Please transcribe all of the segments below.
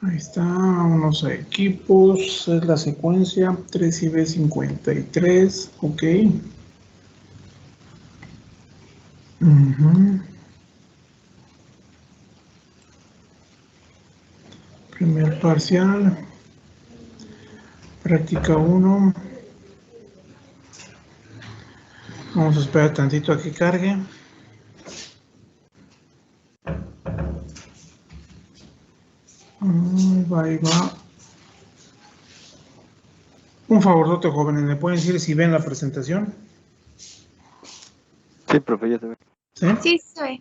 Ahí está, unos equipos, es la secuencia 3IB53, ok. Primer parcial, práctica 1. Vamos a esperar tantito a que cargue. Ahí va. Un favorzote, jóvenes, ¿me pueden decir si ven la presentación? Sí, profe, ya se ve. ¿Sí? Sí, se ve.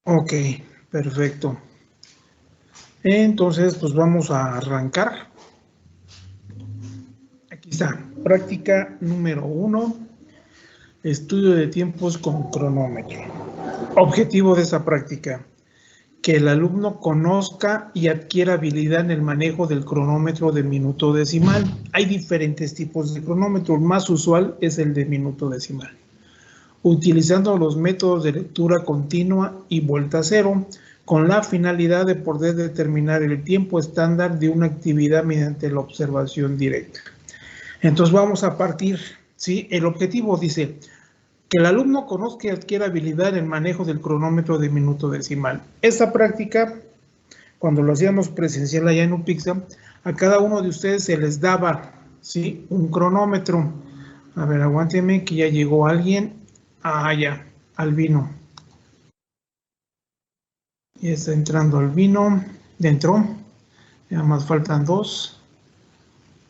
Ok, perfecto. Entonces, pues vamos a arrancar. Aquí está, práctica número 1, estudio de tiempos con cronómetro. Objetivo de esta práctica, que el alumno conozca y adquiera habilidad en el manejo del cronómetro de minuto decimal. Hay diferentes tipos de cronómetro, el más usual es el de minuto decimal. Utilizando los métodos de lectura continua y vuelta cero, con la finalidad de poder determinar el tiempo estándar de una actividad mediante la observación directa. Entonces vamos a partir, ¿sí? El objetivo dice que el alumno conozca y adquiera habilidad en el manejo del cronómetro de minuto decimal. Esta práctica, cuando lo hacíamos presencial allá en UPIXA, a cada uno de ustedes se les daba, ¿sí?, un cronómetro. A ver, aguánteme que ya llegó alguien. Ya, Albino. Ya está entrando Albino. Dentro. Ya más faltan 2.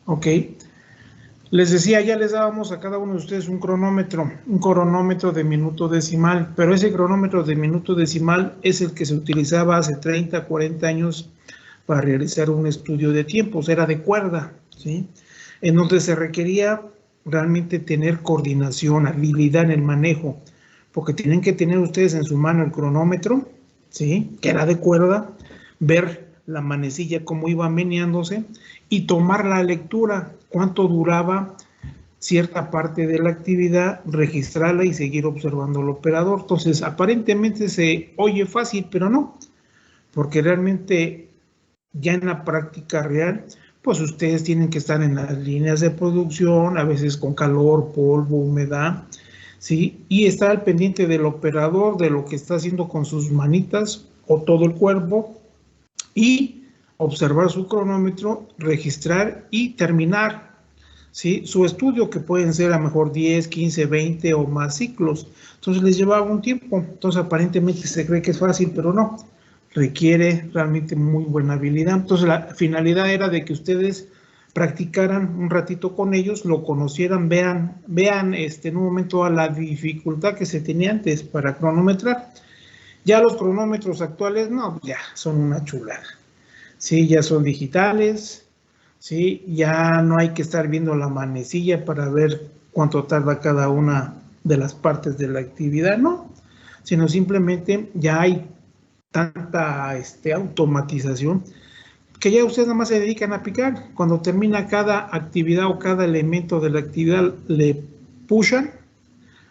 Ok. Les decía, ya les dábamos a cada uno de ustedes un cronómetro de minuto decimal, pero ese cronómetro de minuto decimal es el que se utilizaba hace 30, 40 años para realizar un estudio de tiempos, era de cuerda, ¿sí? En donde se requería realmente tener coordinación, habilidad en el manejo, porque tienen que tener ustedes en su mano el cronómetro, ¿sí?, que era de cuerda, ver la manecilla cómo iba meneándose y tomar la lectura, cuánto duraba cierta parte de la actividad, registrarla y seguir observando al operador. Entonces, aparentemente se oye fácil, pero no, porque realmente ya en la práctica real, pues ustedes tienen que estar en las líneas de producción, a veces con calor, polvo, humedad, ¿sí? Y estar al pendiente del operador, de lo que está haciendo con sus manitas o todo el cuerpo, y observar su cronómetro, registrar y terminar, ¿sí?, su estudio, que pueden ser a lo mejor 10, 15, 20 o más ciclos. Entonces les llevaba un tiempo. Entonces aparentemente se cree que es fácil, pero no. Requiere realmente muy buena habilidad. Entonces la finalidad era de que ustedes practicaran un ratito con ellos, lo conocieran, vean en un momento a la dificultad que se tenía antes para cronometrar. Ya los cronómetros actuales, no, ya son una chulada. Sí, ya son digitales, sí, ya no hay que estar viendo la manecilla para ver cuánto tarda cada una de las partes de la actividad, no, sino simplemente ya hay tanta automatización que ya ustedes nada más se dedican a picar. Cuando termina cada actividad o cada elemento de la actividad, le pushan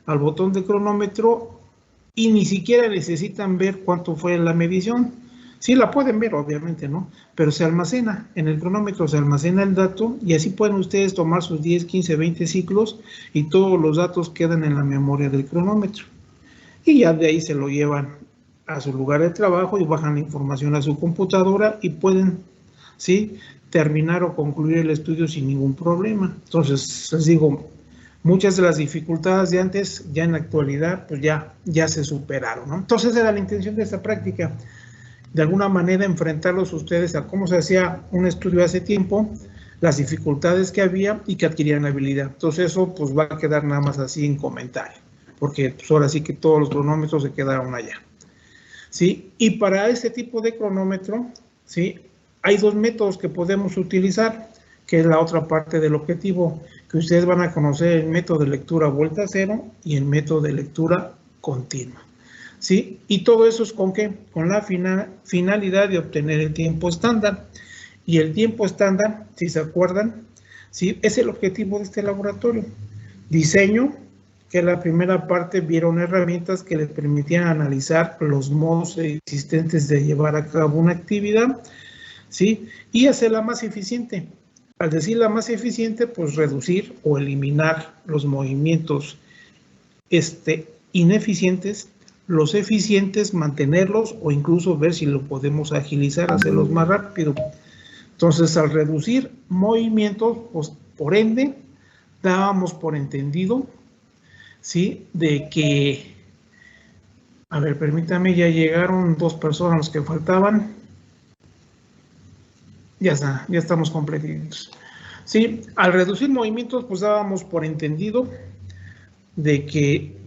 al botón de cronómetro y ni siquiera necesitan ver cuánto fue la medición. Sí la pueden ver, obviamente, ¿no? Pero se almacena, en el cronómetro se almacena el dato y así pueden ustedes tomar sus 10, 15, 20 ciclos y todos los datos quedan en la memoria del cronómetro. Y ya de ahí se lo llevan a su lugar de trabajo y bajan la información a su computadora y pueden, ¿sí?, terminar o concluir el estudio sin ningún problema. Entonces, les digo, muchas de las dificultades de antes, ya en la actualidad, pues ya se superaron, ¿no? Entonces, era la intención de esta práctica, de alguna manera enfrentarlos ustedes a cómo se hacía un estudio hace tiempo, las dificultades que había y que adquirían habilidad. Entonces, eso pues va a quedar nada más así en comentario, porque pues ahora sí que todos los cronómetros se quedaron allá, ¿sí? Y para este tipo de cronómetro, ¿sí?, hay 2 métodos que podemos utilizar, que es la otra parte del objetivo, que ustedes van a conocer: el método de lectura vuelta cero y el método de lectura continua, ¿sí? Y todo eso es ¿con qué? Con la finalidad de obtener el tiempo estándar. Y el tiempo estándar, si se acuerdan, ¿sí?, es el objetivo de este laboratorio. Diseño, que en la primera parte vieron herramientas que les permitían analizar los modos existentes de llevar a cabo una actividad, ¿sí? Y hacerla más eficiente. Al decirla más eficiente, pues reducir o eliminar los movimientos ineficientes, los eficientes mantenerlos o incluso ver si lo podemos agilizar, hacerlos más rápido. Entonces, al reducir movimientos, pues por ende, dábamos por entendido, ¿sí? De que, a ver, permítame, ya llegaron 2 personas los que faltaban. Ya está, ya estamos completitos. Sí, al reducir movimientos, pues dábamos por entendido de que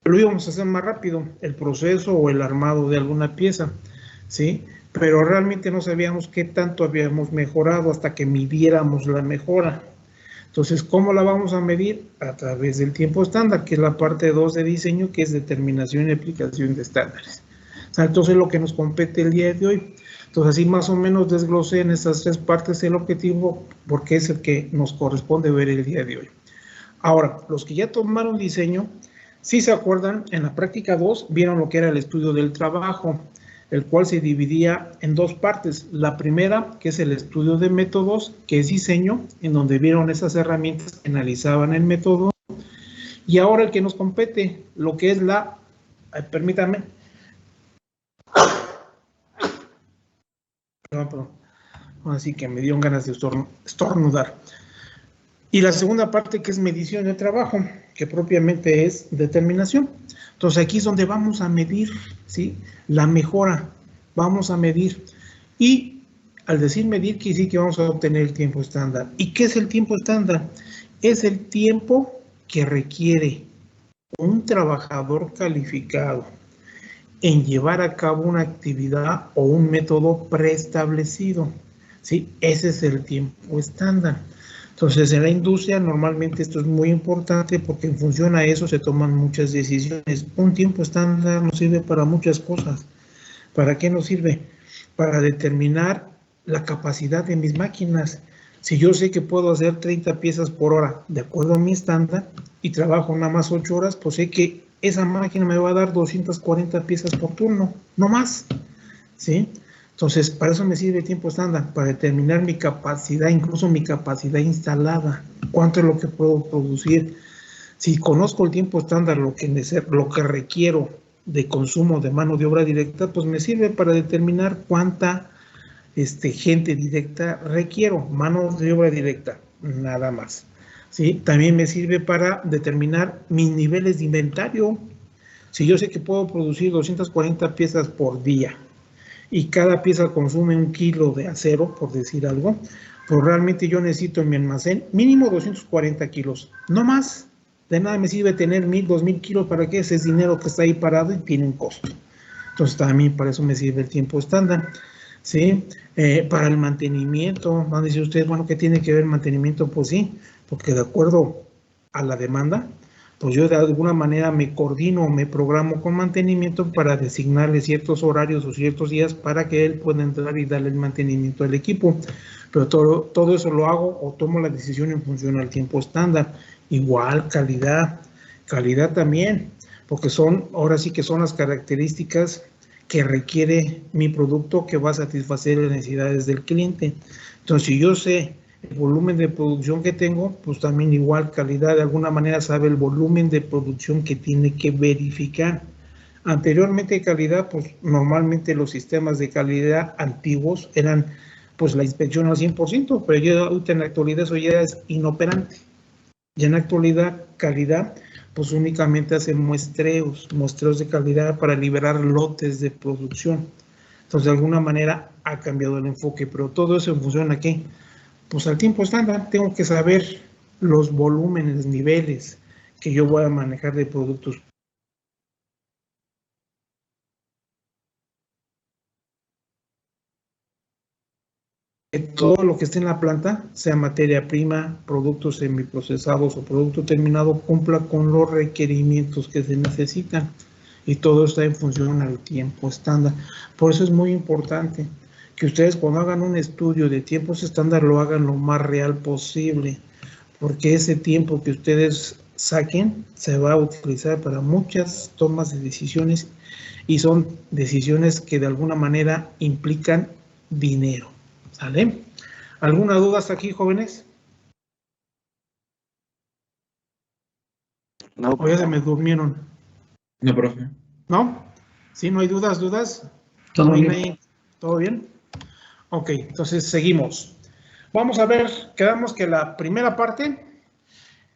lo íbamos a hacer más rápido, el proceso o el armado de alguna pieza, ¿sí? Pero realmente no sabíamos qué tanto habíamos mejorado hasta que midiéramos la mejora. Entonces, ¿cómo la vamos a medir? A través del tiempo estándar, que es la parte 2 de diseño, que es determinación y aplicación de estándares. O sea, entonces, lo que nos compete el día de hoy. Entonces, así más o menos desglosé en estas 3 partes el objetivo, porque es el que nos corresponde ver el día de hoy. Ahora, los que ya tomaron diseño, si se acuerdan, en la práctica 2 vieron lo que era el estudio del trabajo, el cual se dividía en 2 partes. La primera, que es el estudio de métodos, que es diseño, en donde vieron esas herramientas que analizaban el método. Y ahora el que nos compete, lo que es la, permítanme. Perdón. Así que me dieron ganas de estornudar. Y la segunda parte, que es medición de trabajo, que propiamente es determinación. Entonces, aquí es donde vamos a medir, ¿sí? La mejora, vamos a medir. Y al decir medir, quiere decir que vamos a obtener el tiempo estándar. ¿Y qué es el tiempo estándar? Es el tiempo que requiere un trabajador calificado en llevar a cabo una actividad o un método preestablecido, ¿sí? Ese es el tiempo estándar. Entonces, en la industria normalmente esto es muy importante porque en función a eso se toman muchas decisiones. Un tiempo estándar nos sirve para muchas cosas. ¿Para qué nos sirve? Para determinar la capacidad de mis máquinas. Si yo sé que puedo hacer 30 piezas por hora de acuerdo a mi estándar y trabajo nada más 8 horas, pues sé que esa máquina me va a dar 240 piezas por turno, no más, ¿sí? Entonces, para eso me sirve el tiempo estándar, para determinar mi capacidad, incluso mi capacidad instalada, cuánto es lo que puedo producir. Si conozco el tiempo estándar, lo que requiero de consumo de mano de obra directa, pues me sirve para determinar cuánta gente directa requiero, mano de obra directa, nada más. ¿Sí? También me sirve para determinar mis niveles de inventario. Si yo sé que puedo producir 240 piezas por día, y cada pieza consume 1 kilo de acero, por decir algo, pues realmente yo necesito en mi almacén mínimo 240 kilos, no más. De nada me sirve tener 1,000, 2,000 kilos, ¿para qué? Ese es dinero que está ahí parado y tiene un costo. Entonces también para eso me sirve el tiempo estándar, ¿sí? Para el mantenimiento, van a decir ustedes, bueno, ¿qué tiene que ver el mantenimiento? Pues sí, porque de acuerdo a la demanda, pues yo de alguna manera me coordino, me programo con mantenimiento para designarle ciertos horarios o ciertos días para que él pueda entrar y darle el mantenimiento al equipo. Pero todo eso lo hago o tomo la decisión en función al tiempo estándar. Igual, calidad también, porque ahora sí que son las características que requiere mi producto que va a satisfacer las necesidades del cliente. Entonces, si yo sé el volumen de producción que tengo, pues también igual calidad, de alguna manera sabe el volumen de producción que tiene que verificar. Anteriormente calidad, pues normalmente los sistemas de calidad antiguos eran pues la inspección al 100%, pero ya en la actualidad eso ya es inoperante. Ya en la actualidad calidad, pues únicamente hace muestreos de calidad para liberar lotes de producción. Entonces de alguna manera ha cambiado el enfoque, pero todo eso en función a qué? Pues al tiempo estándar. Tengo que saber los volúmenes, niveles que yo voy a manejar de productos. Que todo lo que esté en la planta, sea materia prima, productos semiprocesados o producto terminado, cumpla con los requerimientos que se necesitan. Y todo está en función al tiempo estándar. Por eso es muy importante que ustedes cuando hagan un estudio de tiempos estándar lo hagan lo más real posible, porque ese tiempo que ustedes saquen se va a utilizar para muchas tomas de decisiones y son decisiones que de alguna manera implican dinero. ¿Sale? ¿Alguna duda hasta aquí, jóvenes? No, ¿O ya se me durmieron? No, profe. ¿No? ¿Sí? ¿No hay dudas? Todo ¿No hay bien. nadie? ¿Todo bien? Ok, entonces seguimos. Vamos a ver, quedamos que la primera parte,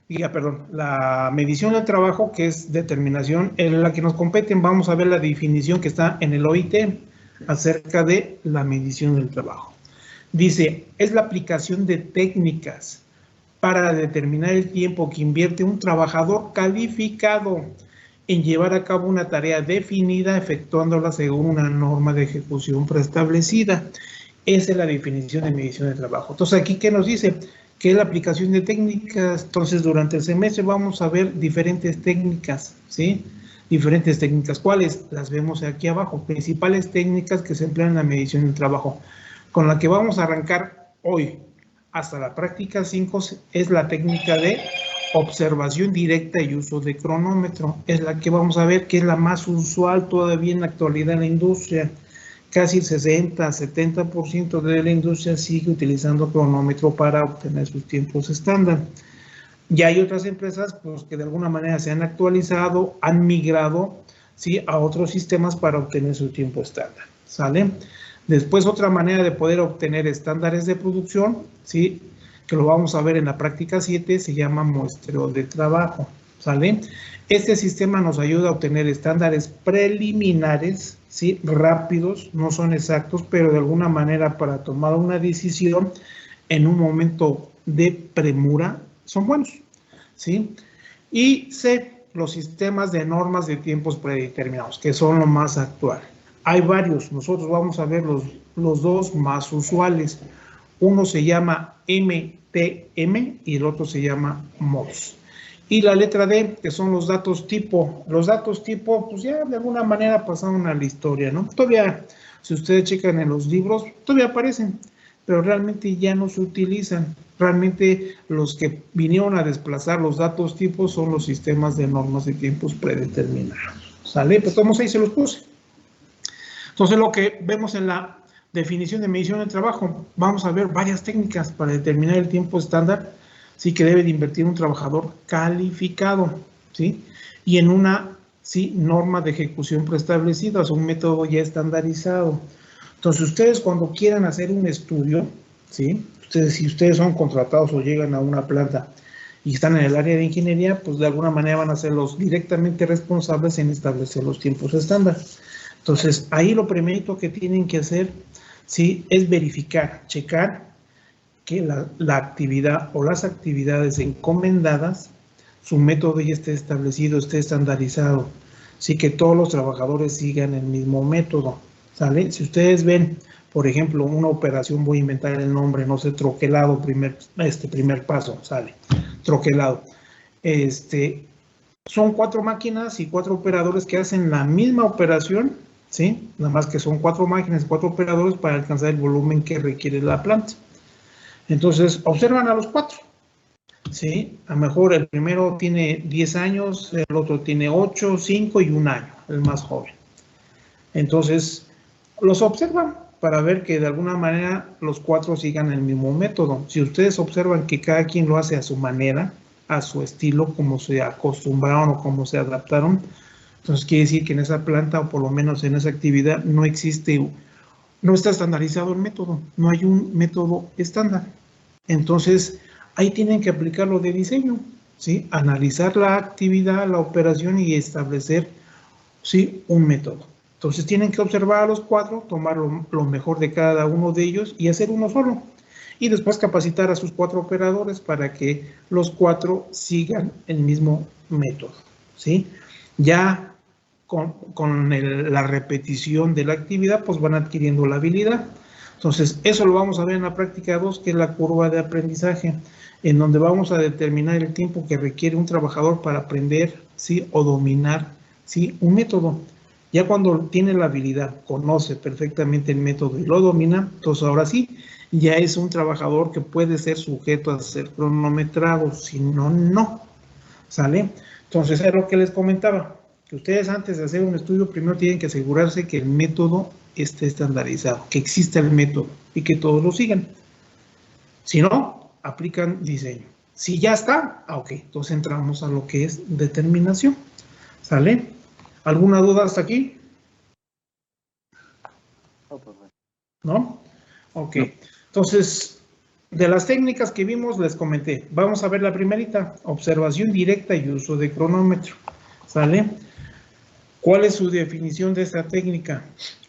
la medición del trabajo, que es determinación, en la que nos competen, vamos a ver la definición que está en el OIT acerca de la medición del trabajo. Dice, es la aplicación de técnicas para determinar el tiempo que invierte un trabajador calificado en llevar a cabo una tarea definida, efectuándola según una norma de ejecución preestablecida. Esa es la definición de medición de trabajo. Entonces, aquí, ¿qué nos dice? Que es la aplicación de técnicas. Entonces, durante el semestre vamos a ver diferentes técnicas, ¿sí? Diferentes técnicas. ¿Cuáles? Las vemos aquí abajo. Principales técnicas que se emplean en la medición del trabajo. Con la que vamos a arrancar hoy hasta la práctica 5 es la técnica de observación directa y uso de cronómetro. Es la que vamos a ver que es la más usual todavía en la actualidad en la industria. Casi el 60-70% de la industria sigue utilizando cronómetro para obtener sus tiempos estándar. Ya hay otras empresas pues, que de alguna manera se han actualizado, han migrado, ¿sí?, a otros sistemas para obtener su tiempo estándar. ¿Sale? Después, otra manera de poder obtener estándares de producción, ¿sí?, que lo vamos a ver en la práctica 7, se llama muestreo de trabajo. ¿Sale? Este sistema nos ayuda a obtener estándares preliminares, ¿sí?, rápidos, no son exactos, pero de alguna manera para tomar una decisión en un momento de premura son buenos, ¿sí? Y C, los sistemas de normas de tiempos predeterminados, que son lo más actual. Hay varios, nosotros vamos a ver los dos más usuales. Uno se llama MTM y el otro se llama MOS. Y la letra D, que son los datos tipo. Los datos tipo, pues ya de alguna manera pasaron a la historia, ¿no? Todavía, si ustedes checan en los libros, todavía aparecen, pero realmente ya no se utilizan. Realmente los que vinieron a desplazar los datos tipos son los sistemas de normas de tiempos predeterminados. ¿Sale? Pues todos ahí se los puse. Entonces, lo que vemos en la definición de medición de trabajo, vamos a ver varias técnicas para determinar el tiempo estándar, sí, que debe de invertir un trabajador calificado, ¿sí? Y en una, sí, norma de ejecución preestablecida, o sea, un método ya estandarizado. Entonces, ustedes cuando quieran hacer un estudio, ¿sí? Si ustedes son contratados o llegan a una planta y están en el área de ingeniería, pues de alguna manera van a ser los directamente responsables en establecer los tiempos estándar. Entonces, ahí lo primero que tienen que hacer, ¿sí?, es verificar, checar que la actividad o las actividades encomendadas, su método ya esté establecido, esté estandarizado, sí, que todos los trabajadores sigan el mismo método, ¿sale? Si ustedes ven, por ejemplo, una operación, voy a inventar el nombre, no sé, troquelado, primer paso, sale, troquelado. Son 4 máquinas y 4 operadores que hacen la misma operación, ¿sí? Nada más que son 4 máquinas y 4 operadores para alcanzar el volumen que requiere la planta. Entonces, observan a los 4, ¿sí? A lo mejor el primero tiene 10 años, el otro tiene 8, 5 y 1 año, el más joven. Entonces, los observan para ver que de alguna manera los 4 sigan el mismo método. Si ustedes observan que cada quien lo hace a su manera, a su estilo, como se acostumbraron o como se adaptaron, entonces quiere decir que en esa planta o por lo menos en esa actividad no existe, no está estandarizado el método, no hay un método estándar. Entonces ahí tienen que aplicarlo de diseño, ¿sí? Analizar la actividad, la operación y establecer, ¿sí?, un método. Entonces tienen que observar a los 4, tomar lo mejor de cada uno de ellos y hacer uno solo. Y después capacitar a sus 4 operadores para que los 4 sigan el mismo método, ¿sí? Ya con la repetición de la actividad, pues van adquiriendo la habilidad. Entonces, eso lo vamos a ver en la práctica 2, que es la curva de aprendizaje, en donde vamos a determinar el tiempo que requiere un trabajador para aprender, ¿sí?, o dominar, ¿sí?, un método. Ya cuando tiene la habilidad, conoce perfectamente el método y lo domina, entonces ahora sí, ya es un trabajador que puede ser sujeto a ser cronometrado, si no, no. ¿Sale? Entonces, es lo que les comentaba, que ustedes antes de hacer un estudio, primero tienen que asegurarse que el método esté estandarizado, que exista el método y que todos lo sigan. Si no, aplican diseño. Si ya está, ok, entonces entramos a lo que es determinación. ¿Sale? ¿Alguna duda hasta aquí? ¿No? Ok. No. Entonces, de las técnicas que vimos, les comenté. Vamos a ver la primerita, observación directa y uso de cronómetro. ¿Sale? ¿Cuál es su definición de esta técnica?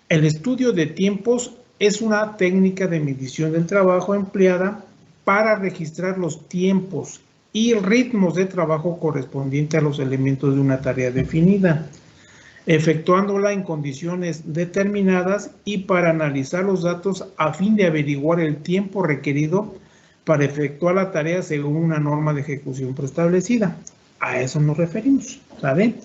El estudio de tiempos es una técnica de medición del trabajo empleada para registrar los tiempos y ritmos de trabajo correspondiente a los elementos de una tarea definida, efectuándola en condiciones determinadas y para analizar los datos a fin de averiguar el tiempo requerido para efectuar la tarea según una norma de ejecución preestablecida. A eso nos referimos, ¿sabe?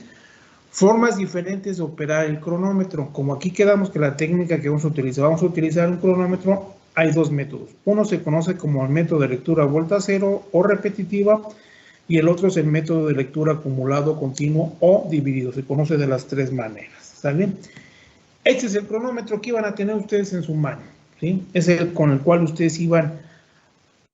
Formas diferentes de operar el cronómetro. Como aquí quedamos que la técnica que vamos a utilizar un cronómetro, hay dos métodos. Uno se conoce como el método de lectura vuelta cero o repetitiva, y el otro es el método de lectura acumulado, continuo o dividido. Se conoce de las tres maneras. ¿Sale? Este es el cronómetro que iban a tener ustedes en su mano, ¿sí? Es el con el cual ustedes iban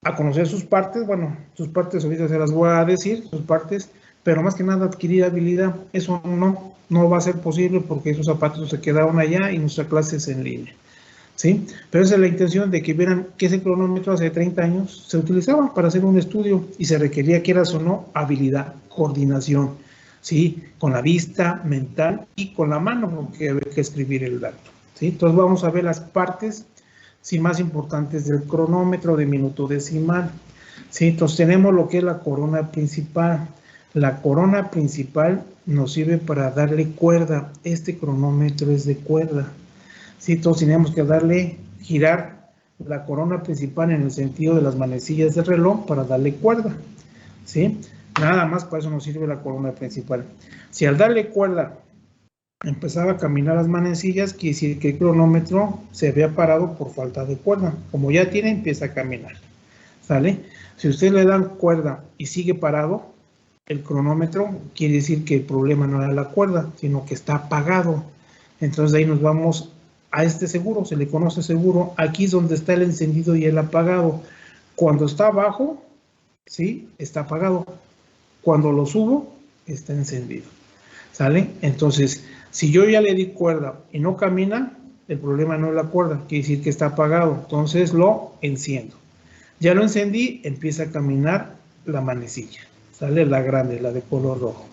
a conocer sus partes. Bueno, sus partes ahorita se las voy a decir, sus partes, pero más que nada adquirir habilidad. Eso no va a ser posible porque esos zapatos se quedaron allá y nuestra clase es en línea. ¿Sí? Pero esa es la intención de que vieran que ese cronómetro hace 30 años se utilizaba para hacer un estudio y se requería, quieras o no, habilidad, coordinación, ¿sí? Con la vista, mental y con la mano, porque había que escribir el dato, ¿sí? Entonces vamos a ver las partes, sí, más importantes del cronómetro de minuto decimal, ¿sí? Entonces tenemos lo que es la corona principal. La corona principal nos sirve para darle cuerda. Este cronómetro es de cuerda. Sí, entonces tenemos que girar la corona principal en el sentido de las manecillas del reloj para darle cuerda, ¿sí? Nada más para eso nos sirve la corona principal. Si al darle cuerda empezaba a caminar las manecillas, quiere decir que el cronómetro se había parado por falta de cuerda. Como ya tiene, empieza a caminar, ¿sale? Si usted le dan cuerda y sigue parado, el cronómetro, quiere decir que el problema no era la cuerda, sino que está apagado. Entonces de ahí nos vamos a este seguro, se le conoce seguro. Aquí es donde está el encendido y el apagado. Cuando está abajo, ¿sí? Está apagado. Cuando lo subo, está encendido. ¿Sale? Entonces, si yo ya le di cuerda y no camina, el problema no es la cuerda, quiere decir que está apagado. Entonces lo enciendo. Ya lo encendí, empieza a caminar la manecilla. ¿Sale? La grande, la de color rojo.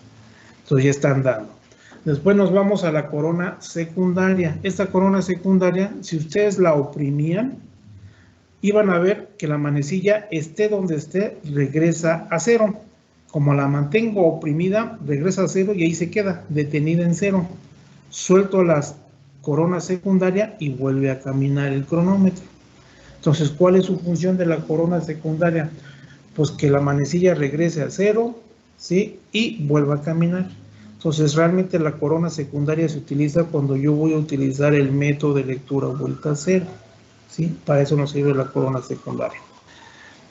Entonces ya está andando. Después nos vamos a la corona secundaria. Esta corona secundaria, si ustedes la oprimían, iban a ver que la manecilla, esté donde esté, regresa a cero. Como la mantengo oprimida, regresa a cero y ahí se queda, detenida en cero. Suelto la corona secundaria y vuelve a caminar el cronómetro. Entonces, ¿cuál es su función de la corona secundaria? Pues que la manecilla regrese a cero, ¿sí? Y vuelva a caminar. Entonces, realmente la corona secundaria se utiliza cuando yo voy a utilizar el método de lectura vuelta a cero, ¿sí? Para eso nos sirve la corona secundaria.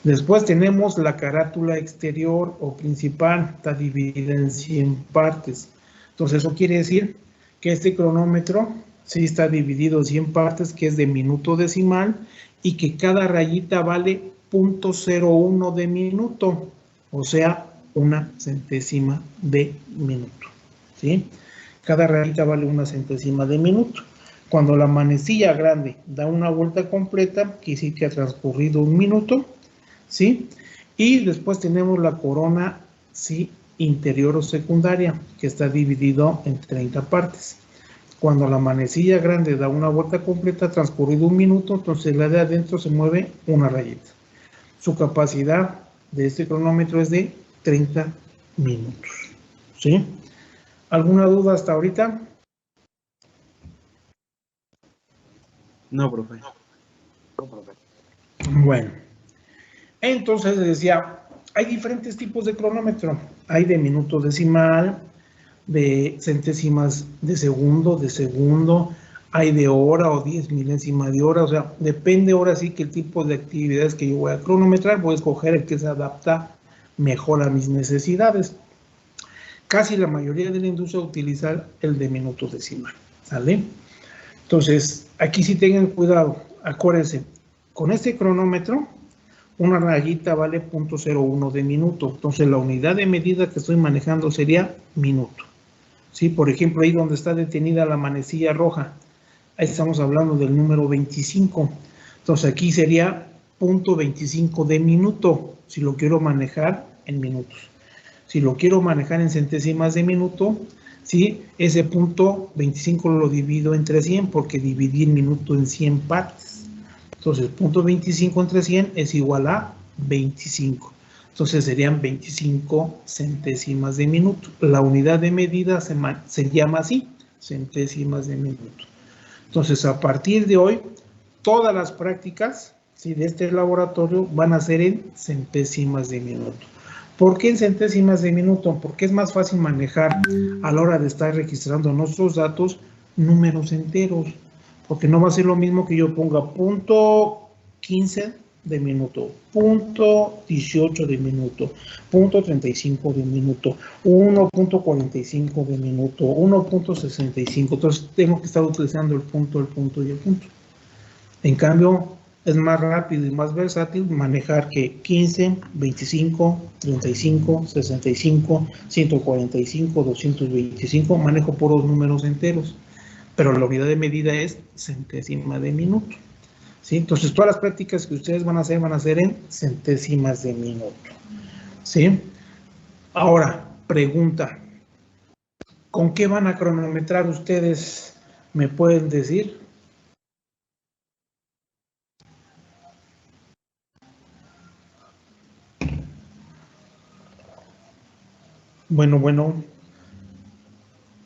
Después tenemos la carátula exterior o principal, está dividida en 100 partes. Entonces, eso quiere decir que este cronómetro sí está dividido en 100 partes, que es de minuto decimal, y que cada rayita vale 0.01 de minuto, o sea, una centésima de minuto, ¿sí? Cada rayita vale una centésima de minuto. Cuando la manecilla grande da una vuelta completa, quiere decir que ha transcurrido un minuto, ¿sí? Y después tenemos la corona, ¿sí?, interior o secundaria, que está dividido en 30 partes. Cuando la manecilla grande da una vuelta completa, transcurrido un minuto, entonces la de adentro se mueve una rayita. Su capacidad de este cronómetro es de 30 minutos, ¿sí? ¿Alguna duda hasta ahorita? No, profe. Bueno, entonces les decía, hay diferentes tipos de cronómetro. Hay de minuto decimal, de centésimas de segundo, hay de hora o 10 milésimas de hora, o sea, depende ahora sí que el tipo de actividades que yo voy a cronometrar, voy a escoger el que se adapta mejor a mis necesidades. Casi la mayoría de la industria utiliza el de minuto decimal, ¿sale? Entonces, aquí sí tengan cuidado. Acuérdense, con este cronómetro, una rayita vale 0.01 de minuto. Entonces, la unidad de medida que estoy manejando sería minuto. ¿Sí? Por ejemplo, ahí donde está detenida la manecilla roja, ahí estamos hablando del número 25. Entonces, aquí sería 0.25 de minuto, si lo quiero manejar en minutos. Si lo quiero manejar en centésimas de minuto, ¿sí? Ese punto 25 lo divido entre 100 porque dividí el minuto en 100 partes. Entonces, 0.25 entre 100 es igual a 25. Entonces, serían 25 centésimas de minuto. La unidad de medida se llama así, centésimas de minuto. Entonces, a partir de hoy, todas las prácticas, ¿sí?, de este laboratorio van a ser en centésimas de minuto. ¿Por qué en centésimas de minuto? Porque es más fácil manejar a la hora de estar registrando nuestros datos números enteros. Porque no va a ser lo mismo que yo ponga .15 de minuto, .18 de minuto, .35 de minuto, 1.45 de minuto, 1.65. Entonces tengo que estar utilizando el punto y el punto. En cambio, es más rápido y más versátil manejar que 15, 25, 35, 65, 145, 225, manejo puros números enteros, pero la unidad de medida es centésima de minuto. ¿Sí? Entonces, todas las prácticas que ustedes van a hacer en centésimas de minuto. ¿Sí? Ahora, pregunta, ¿con qué van a cronometrar ustedes? ¿Me pueden decir? Bueno,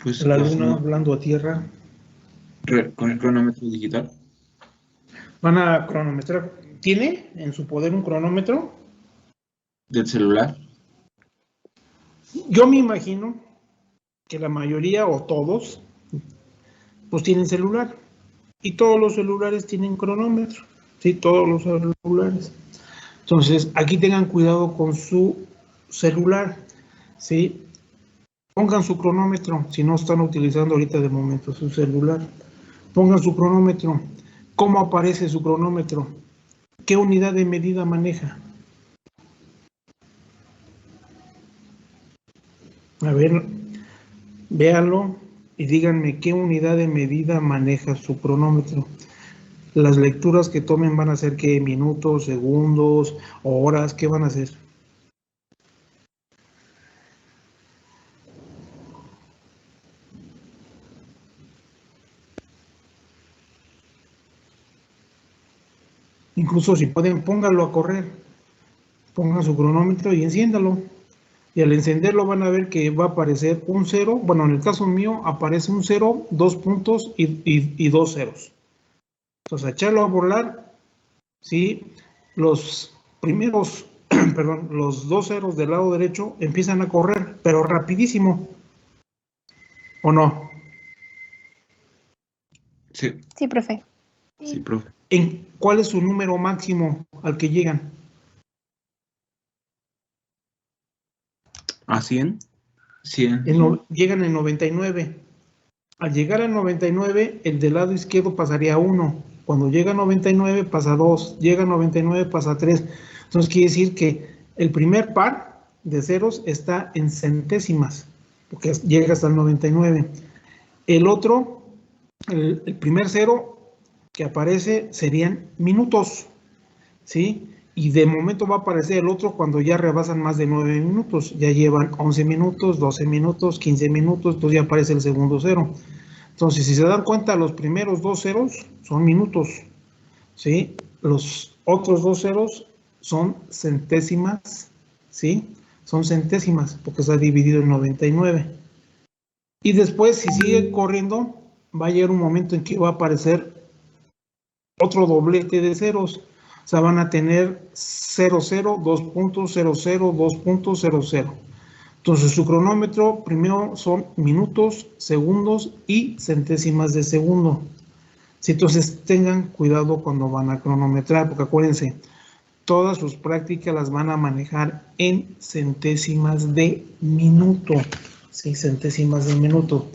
Pues la luna hablando a tierra. con el cronómetro digital. Van a cronometrar. ¿Tiene en su poder un cronómetro? ¿Del celular? Yo me imagino que la mayoría o todos pues tienen celular y todos los celulares tienen cronómetro. Sí, todos los celulares. Entonces, aquí tengan cuidado con su celular. ¿Sí? Pongan su cronómetro, si no están utilizando ahorita de momento su celular. Pongan su cronómetro. ¿Cómo aparece su cronómetro? ¿Qué unidad de medida maneja? A ver, véanlo y díganme qué unidad de medida maneja su cronómetro. Las lecturas que tomen van a ser ¿qué? Minutos, segundos, horas, ¿qué van a hacer? Incluso si pueden, pónganlo a correr. Pongan su cronómetro y enciéndalo. Y al encenderlo van a ver que va a aparecer un 0. Bueno, en el caso mío aparece un 0, 2 puntos y 2 ceros. Entonces, a echarlo a volar, ¿sí? Los primeros, perdón, los 2 ceros del lado derecho empiezan a correr, pero rapidísimo. ¿O no? Sí. Sí, profe. Sí, profe. ¿Cuál es su número máximo al que llegan? ¿A 100? 100. Llegan en 99. Al llegar a 99, el del lado izquierdo pasaría a 1. Cuando llega a 99 pasa a 2. Llega a 99 pasa a 3. Entonces quiere decir que el primer par de ceros está en centésimas, porque llega hasta el 99. El otro, el primer cero que aparece serían minutos, ¿sí? Y de momento va a aparecer el otro cuando ya rebasan más de 9 minutos. Ya llevan 11 minutos, 12 minutos, 15 minutos, entonces ya aparece el segundo cero. Entonces, si se dan cuenta, los primeros 2 ceros son minutos, ¿sí? Los otros 2 ceros son centésimas, ¿sí? Son centésimas, porque está dividido en 99. Y después, si sigue corriendo, va a llegar un momento en que va a aparecer otro doblete de ceros. O sea, van a tener 0, 0, 2 puntos, 0, 0, 2 puntos, 0, 0. Entonces, su cronómetro primero son minutos, segundos y centésimas de segundo. Sí, entonces, tengan cuidado cuando van a cronometrar, porque acuérdense, todas sus prácticas las van a manejar en centésimas de minuto. Sí, centésimas de minuto.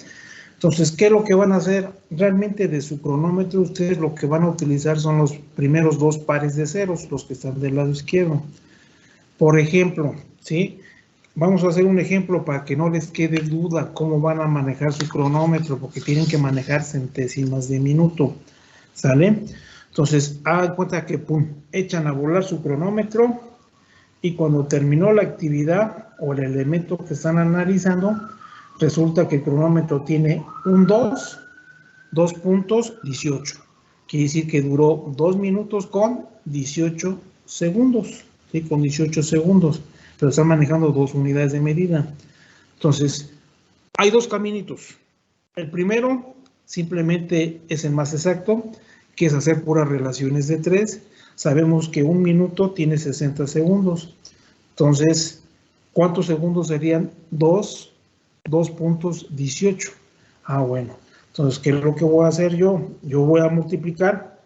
Entonces, ¿qué es lo que van a hacer? Realmente de su cronómetro, ustedes lo que van a utilizar son los primeros dos pares de ceros, los que están del lado izquierdo. Por ejemplo, ¿sí? Vamos a hacer un ejemplo para que no les quede duda cómo van a manejar su cronómetro, porque tienen que manejar centésimas de minuto, ¿sale? Entonces, hagan cuenta que, pum, echan a volar su cronómetro y cuando terminó la actividad o el elemento que están analizando, resulta que el cronómetro tiene un 2.18. Quiere decir que duró 2 minutos con 18 segundos, ¿sí? Con 18 segundos, pero están manejando dos unidades de medida. Entonces, hay dos caminitos. El primero simplemente es el más exacto, que es hacer puras relaciones de 3. Sabemos que un minuto tiene 60 segundos. Entonces, ¿cuántos segundos serían 2.18? Bueno. Entonces, ¿qué es lo que voy a hacer yo? Yo voy a multiplicar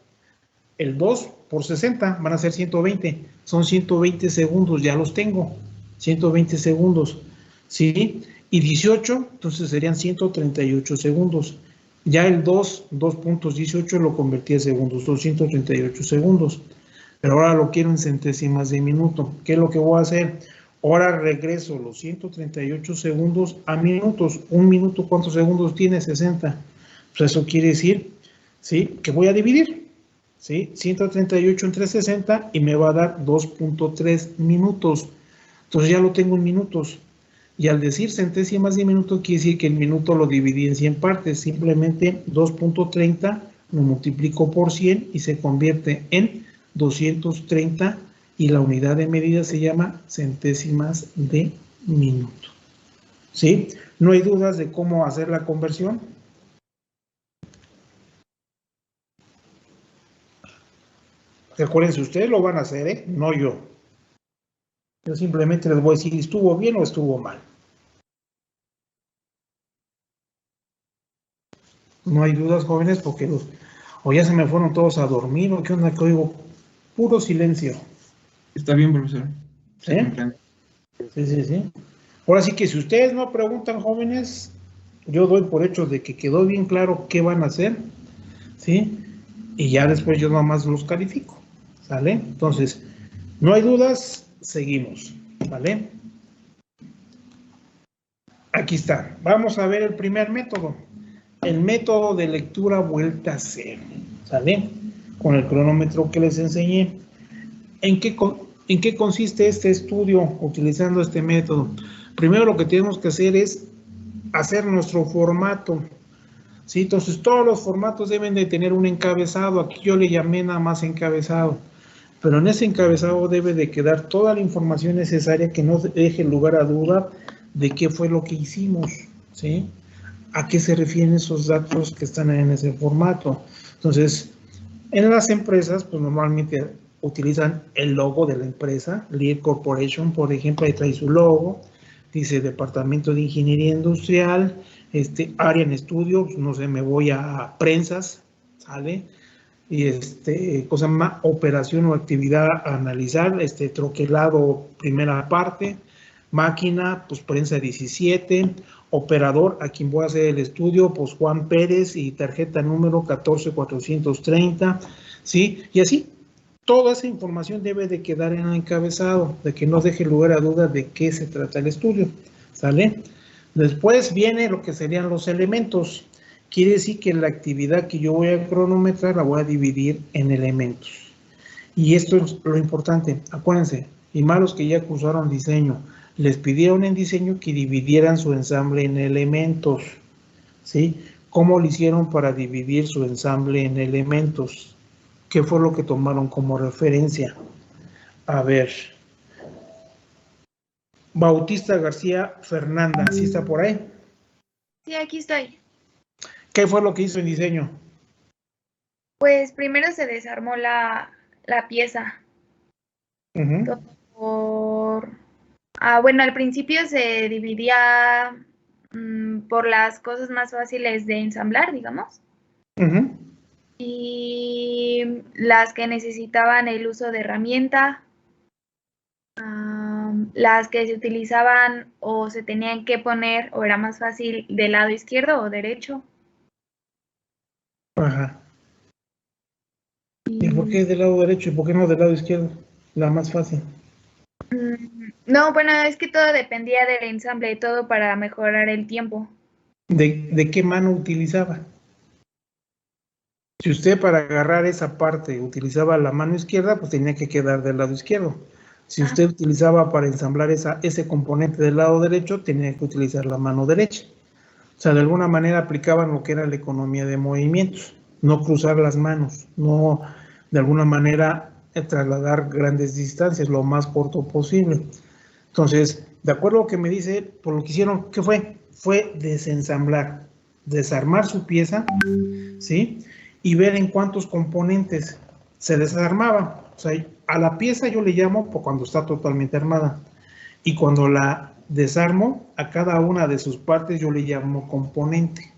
el 2 por 60, van a ser 120. Son 120 segundos, ya los tengo. 120 segundos, ¿sí? Y 18, entonces serían 138 segundos. Ya el 2.18 lo convertí a segundos, 238 segundos. Pero ahora lo quiero en centésimas de minuto. ¿Qué es lo que voy a hacer? Ahora regreso los 138 segundos a minutos. Un minuto, ¿cuántos segundos tiene? 60. Pues eso quiere decir, ¿sí? Que voy a dividir, ¿sí? 138 entre 60 y me va a dar 2.3 minutos. Entonces ya lo tengo en minutos. Y al decir centésimas de minuto, quiere decir que el minuto lo dividí en 100 partes. Simplemente 2.30 lo multiplico por 100 y se convierte en 230 y la unidad de medida se llama centésimas de minuto. ¿Sí? ¿No hay dudas de cómo hacer la conversión? Recuerden, ustedes lo van a hacer, ¿eh? No yo. Yo simplemente les voy a decir, ¿estuvo bien o estuvo mal? No hay dudas, jóvenes, porque o ya se me fueron todos a dormir, o qué onda, que oigo puro silencio. Está bien, profesor. ¿Sí? Sí. Ahora sí que si ustedes no preguntan, jóvenes, yo doy por hecho de que quedó bien claro qué van a hacer, ¿sí? Y ya después yo nada más los califico, ¿sale? Entonces, no hay dudas, seguimos, ¿vale? Aquí está. Vamos a ver el primer método. El método de lectura vuelta a cero, ¿sale? Con el cronómetro que les enseñé. ¿En qué consiste este estudio utilizando este método? Primero lo que tenemos que hacer es hacer nuestro formato, ¿sí? Entonces todos los formatos deben de tener un encabezado. Aquí yo le llamé nada más encabezado, pero en ese encabezado debe de quedar toda la información necesaria que no deje lugar a duda de qué fue lo que hicimos, ¿sí? ¿A qué se refieren esos datos que están en ese formato? Entonces, en las empresas, pues normalmente utilizan el logo de la empresa, Lear Corporation, por ejemplo, ahí trae su logo, dice Departamento de Ingeniería Industrial, área en estudio, pues, no sé, me voy a prensas, ¿sale? Y cosa más, operación o actividad a analizar, troquelado, primera parte, máquina, pues prensa 17, operador, a quien voy a hacer el estudio, pues Juan Pérez y tarjeta número 14430, ¿sí? Y así, toda esa información debe de quedar en el encabezado, de que no deje lugar a dudas de qué se trata el estudio, ¿sale? Después viene lo que serían los elementos. Quiere decir que la actividad que yo voy a cronometrar la voy a dividir en elementos. Y esto es lo importante, acuérdense, y malos que ya cursaron diseño, les pidieron en diseño que dividieran su ensamble en elementos, ¿sí? ¿Cómo lo hicieron para dividir su ensamble en elementos? ¿Qué fue lo que tomaron como referencia? A ver, Bautista García Fernanda, ¿sí está por ahí? Sí, aquí estoy. ¿Qué fue lo que hizo en diseño? Pues primero se desarmó la pieza. Bueno, al principio se dividía por las cosas más fáciles de ensamblar, digamos. Y las que necesitaban el uso de herramienta, las que se utilizaban o se tenían que poner o era más fácil del lado izquierdo o derecho, Ajá. ¿Y por qué del lado derecho y por qué no del lado izquierdo? La más fácil. No, bueno, es que todo dependía del ensamble, todo para mejorar el tiempo. ¿De qué mano utilizaba? Si usted para agarrar esa parte utilizaba la mano izquierda, pues tenía que quedar del lado izquierdo. Si usted utilizaba para ensamblar ese componente del lado derecho, tenía que utilizar la mano derecha. O sea, de alguna manera aplicaban lo que era la economía de movimientos, no cruzar las manos, no de alguna manera trasladar grandes distancias, lo más corto posible. Entonces, de acuerdo a lo que me dice, por lo que hicieron, ¿qué fue? Fue desensamblar, desarmar su pieza, ¿sí? Y ver en cuántos componentes se desarmaba. O sea, a la pieza yo le llamo cuando está totalmente armada. Y cuando la desarmo, a cada una de sus partes yo le llamo componente.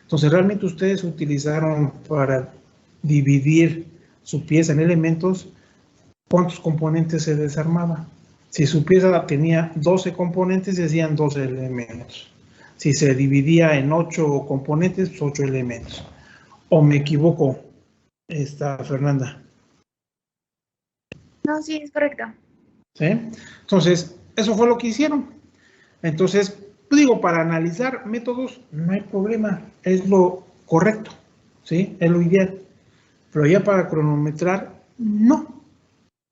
Entonces, realmente ustedes utilizaron para dividir su pieza en elementos, ¿cuántos componentes se desarmaba? Si su pieza tenía 12 componentes, se hacían 12 elementos. Si se dividía en 8 componentes, pues 8 elementos. ¿O me equivoco, Fernanda? No, sí, es correcto. ¿Sí? Entonces, eso fue lo que hicieron. Entonces, digo, para analizar métodos no hay problema, es lo correcto, ¿sí? Es lo ideal. Pero ya para cronometrar, no.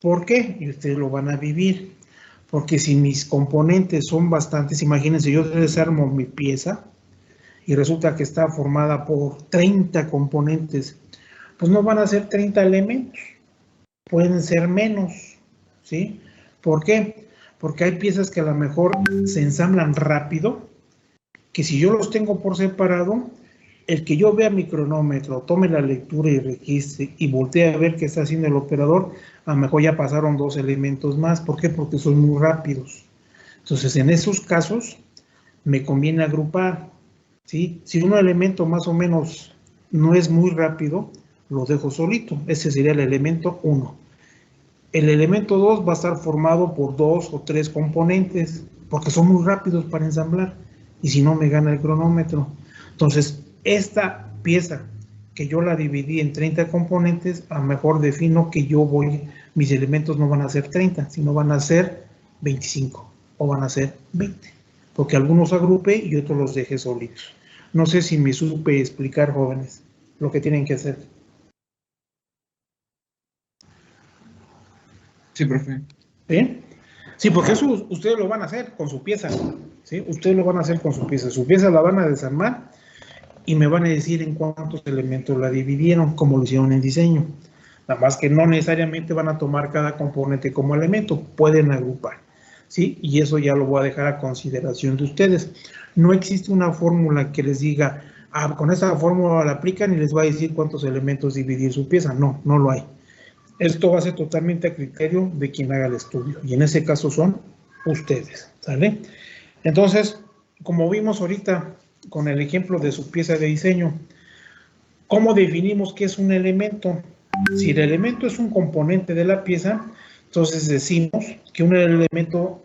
¿Por qué? Y ustedes lo van a vivir. Porque si mis componentes son bastantes, imagínense, yo desarmo mi pieza y resulta que está formada por 30 componentes, pues no van a ser 30 elementos, pueden ser menos, ¿sí? ¿Por qué? Porque hay piezas que a lo mejor se ensamblan rápido, que si yo los tengo por separado, el que yo vea mi cronómetro, tome la lectura y registre y voltee a ver qué está haciendo el operador, a lo mejor ya pasaron 2 elementos más. ¿Por qué? Porque son muy rápidos. Entonces, en esos casos, me conviene agrupar, ¿sí? Si un elemento más o menos no es muy rápido, lo dejo solito. Ese sería el elemento 1. El elemento 2 va a estar formado por 2 o 3 componentes, porque son muy rápidos para ensamblar, y si no me gana el cronómetro. Entonces, esta pieza que yo la dividí en 30 componentes, a lo mejor defino que mis elementos no van a ser 30, sino van a ser 25 o van a ser 20, porque algunos agrupé y otros los dejé solitos. No sé si me supe explicar, jóvenes, lo que tienen que hacer. Sí, profe. ¿Sí? Sí, porque eso ustedes lo van a hacer con su pieza, ¿sí? Ustedes lo van a hacer con su pieza. Su pieza la van a desarmar y me van a decir en cuántos elementos la dividieron, como lo hicieron en diseño. Nada más que no necesariamente van a tomar cada componente como elemento, pueden agrupar, ¿sí? Y eso ya lo voy a dejar a consideración de ustedes. No existe una fórmula que les diga, con esa fórmula la aplican y les va a decir cuántos elementos dividir su pieza. No, no lo hay. Esto va a ser totalmente a criterio de quien haga el estudio, y en ese caso son ustedes, ¿sale? Entonces, como vimos ahorita con el ejemplo de su pieza de diseño, ¿cómo definimos qué es un elemento? Si el elemento es un componente de la pieza, entonces decimos que un elemento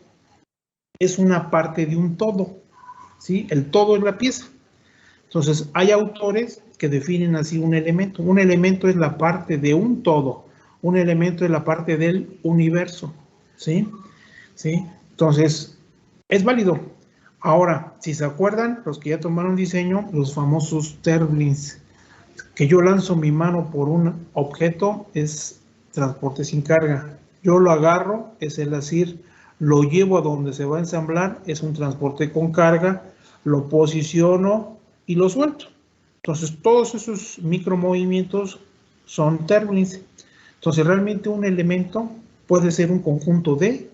es una parte de un todo, ¿sí? El todo es la pieza. Entonces, hay autores que definen así un elemento. Un elemento es la parte de un todo. Un elemento es la parte del universo, ¿sí? ¿Sí? Entonces, es válido. Ahora, si se acuerdan, los que ya tomaron diseño, los famosos Terblins, que yo lanzo mi mano por un objeto, es transporte sin carga. Yo lo agarro, es el decir, lo llevo a donde se va a ensamblar, es un transporte con carga, lo posiciono y lo suelto. Entonces, todos esos micromovimientos son Terblins. Entonces, realmente un elemento puede ser un conjunto de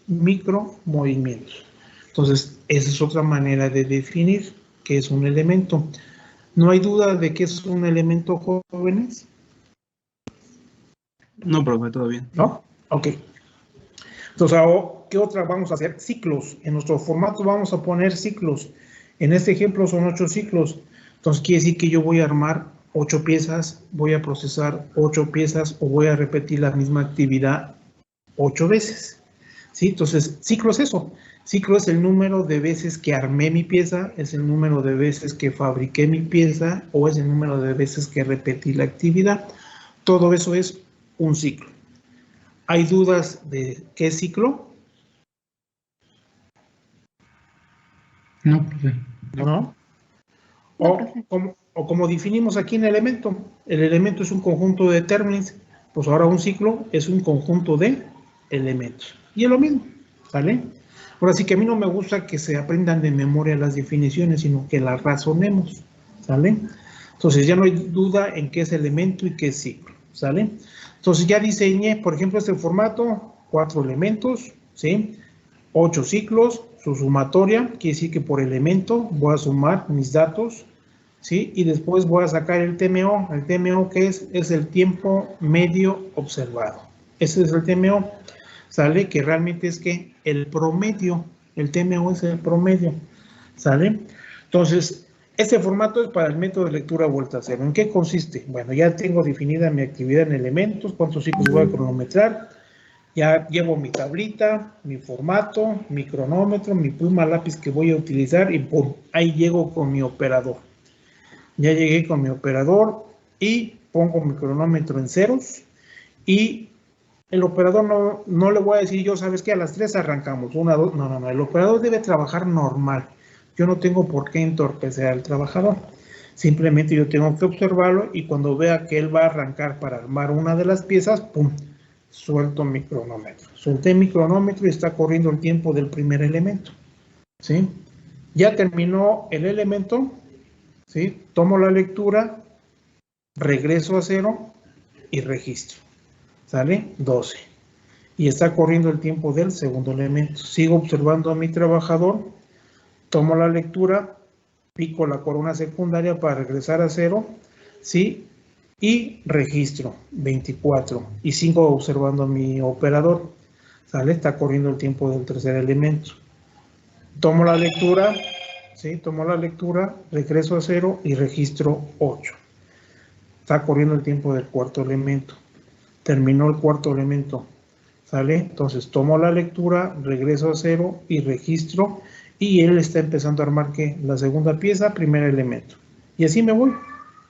micromovimientos. Entonces, esa es otra manera de definir qué es un elemento. ¿No hay duda de que es un elemento, jóvenes? No, profe, todo bien. ¿No? Ok. Entonces, ¿qué otra vamos a hacer? Ciclos. En nuestro formato vamos a poner ciclos. En este ejemplo son 8 ciclos. Entonces, quiere decir que yo voy a armar 8 piezas, voy a procesar 8 piezas o voy a repetir la misma actividad 8 veces. ¿Sí? Entonces, ciclo es eso. Ciclo es el número de veces que armé mi pieza, es el número de veces que fabriqué mi pieza o es el número de veces que repetí la actividad. Todo eso es un ciclo. ¿Hay dudas de qué es ciclo? No, profe. ¿No? O como definimos aquí en el elemento es un conjunto de términos, pues ahora un ciclo es un conjunto de elementos. Y es lo mismo, ¿sale? Ahora sí que a mí no me gusta que se aprendan de memoria las definiciones, sino que las razonemos, ¿sale? Entonces ya no hay duda en qué es elemento y qué es ciclo, ¿sale? Entonces ya diseñé, por ejemplo, este formato, 4 elementos, ¿sí? 8 ciclos, su sumatoria, quiere decir que por elemento voy a sumar mis datos, ¿sí? Y después voy a sacar el TMO. El TMO, ¿qué es? Es el tiempo medio observado. Ese es el TMO. ¿Sale? Que realmente es que el promedio, el TMO es el promedio. ¿Sale? Entonces, este formato es para el método de lectura vuelta a cero. ¿En qué consiste? Bueno, ya tengo definida mi actividad en elementos, cuántos ciclos voy a cronometrar. Ya llevo mi tablita, mi formato, mi cronómetro, mi pluma lápiz que voy a utilizar y ¡pum! Ahí llego con mi operador. Ya llegué con mi operador y pongo mi cronómetro en ceros y el operador no le voy a decir yo, ¿sabes qué? A las 3 arrancamos, 1, 2, no, el operador debe trabajar normal. Yo no tengo por qué entorpecer al trabajador. Simplemente yo tengo que observarlo y cuando vea que él va a arrancar para armar una de las piezas, ¡pum! Suelto mi cronómetro. Solté mi cronómetro y está corriendo el tiempo del primer elemento. ¿Sí? Ya terminó el elemento, ¿sí? Tomo la lectura, regreso a 0 y registro. ¿Sale? 12. Y está corriendo el tiempo del segundo elemento. Sigo observando a mi trabajador, tomo la lectura, pico la corona secundaria para regresar a 0, ¿sí? Y registro 24 y sigo observando a mi operador, ¿sale? Está corriendo el tiempo del tercer elemento. Tomo la lectura, ¿sí? Tomo la lectura, regreso a 0 y registro 8. Está corriendo el tiempo del cuarto elemento. Terminó el cuarto elemento, ¿sale? Entonces tomo la lectura, regreso a 0 y registro y él está empezando a armar ¿qué? La segunda pieza, primer elemento. Y así me voy,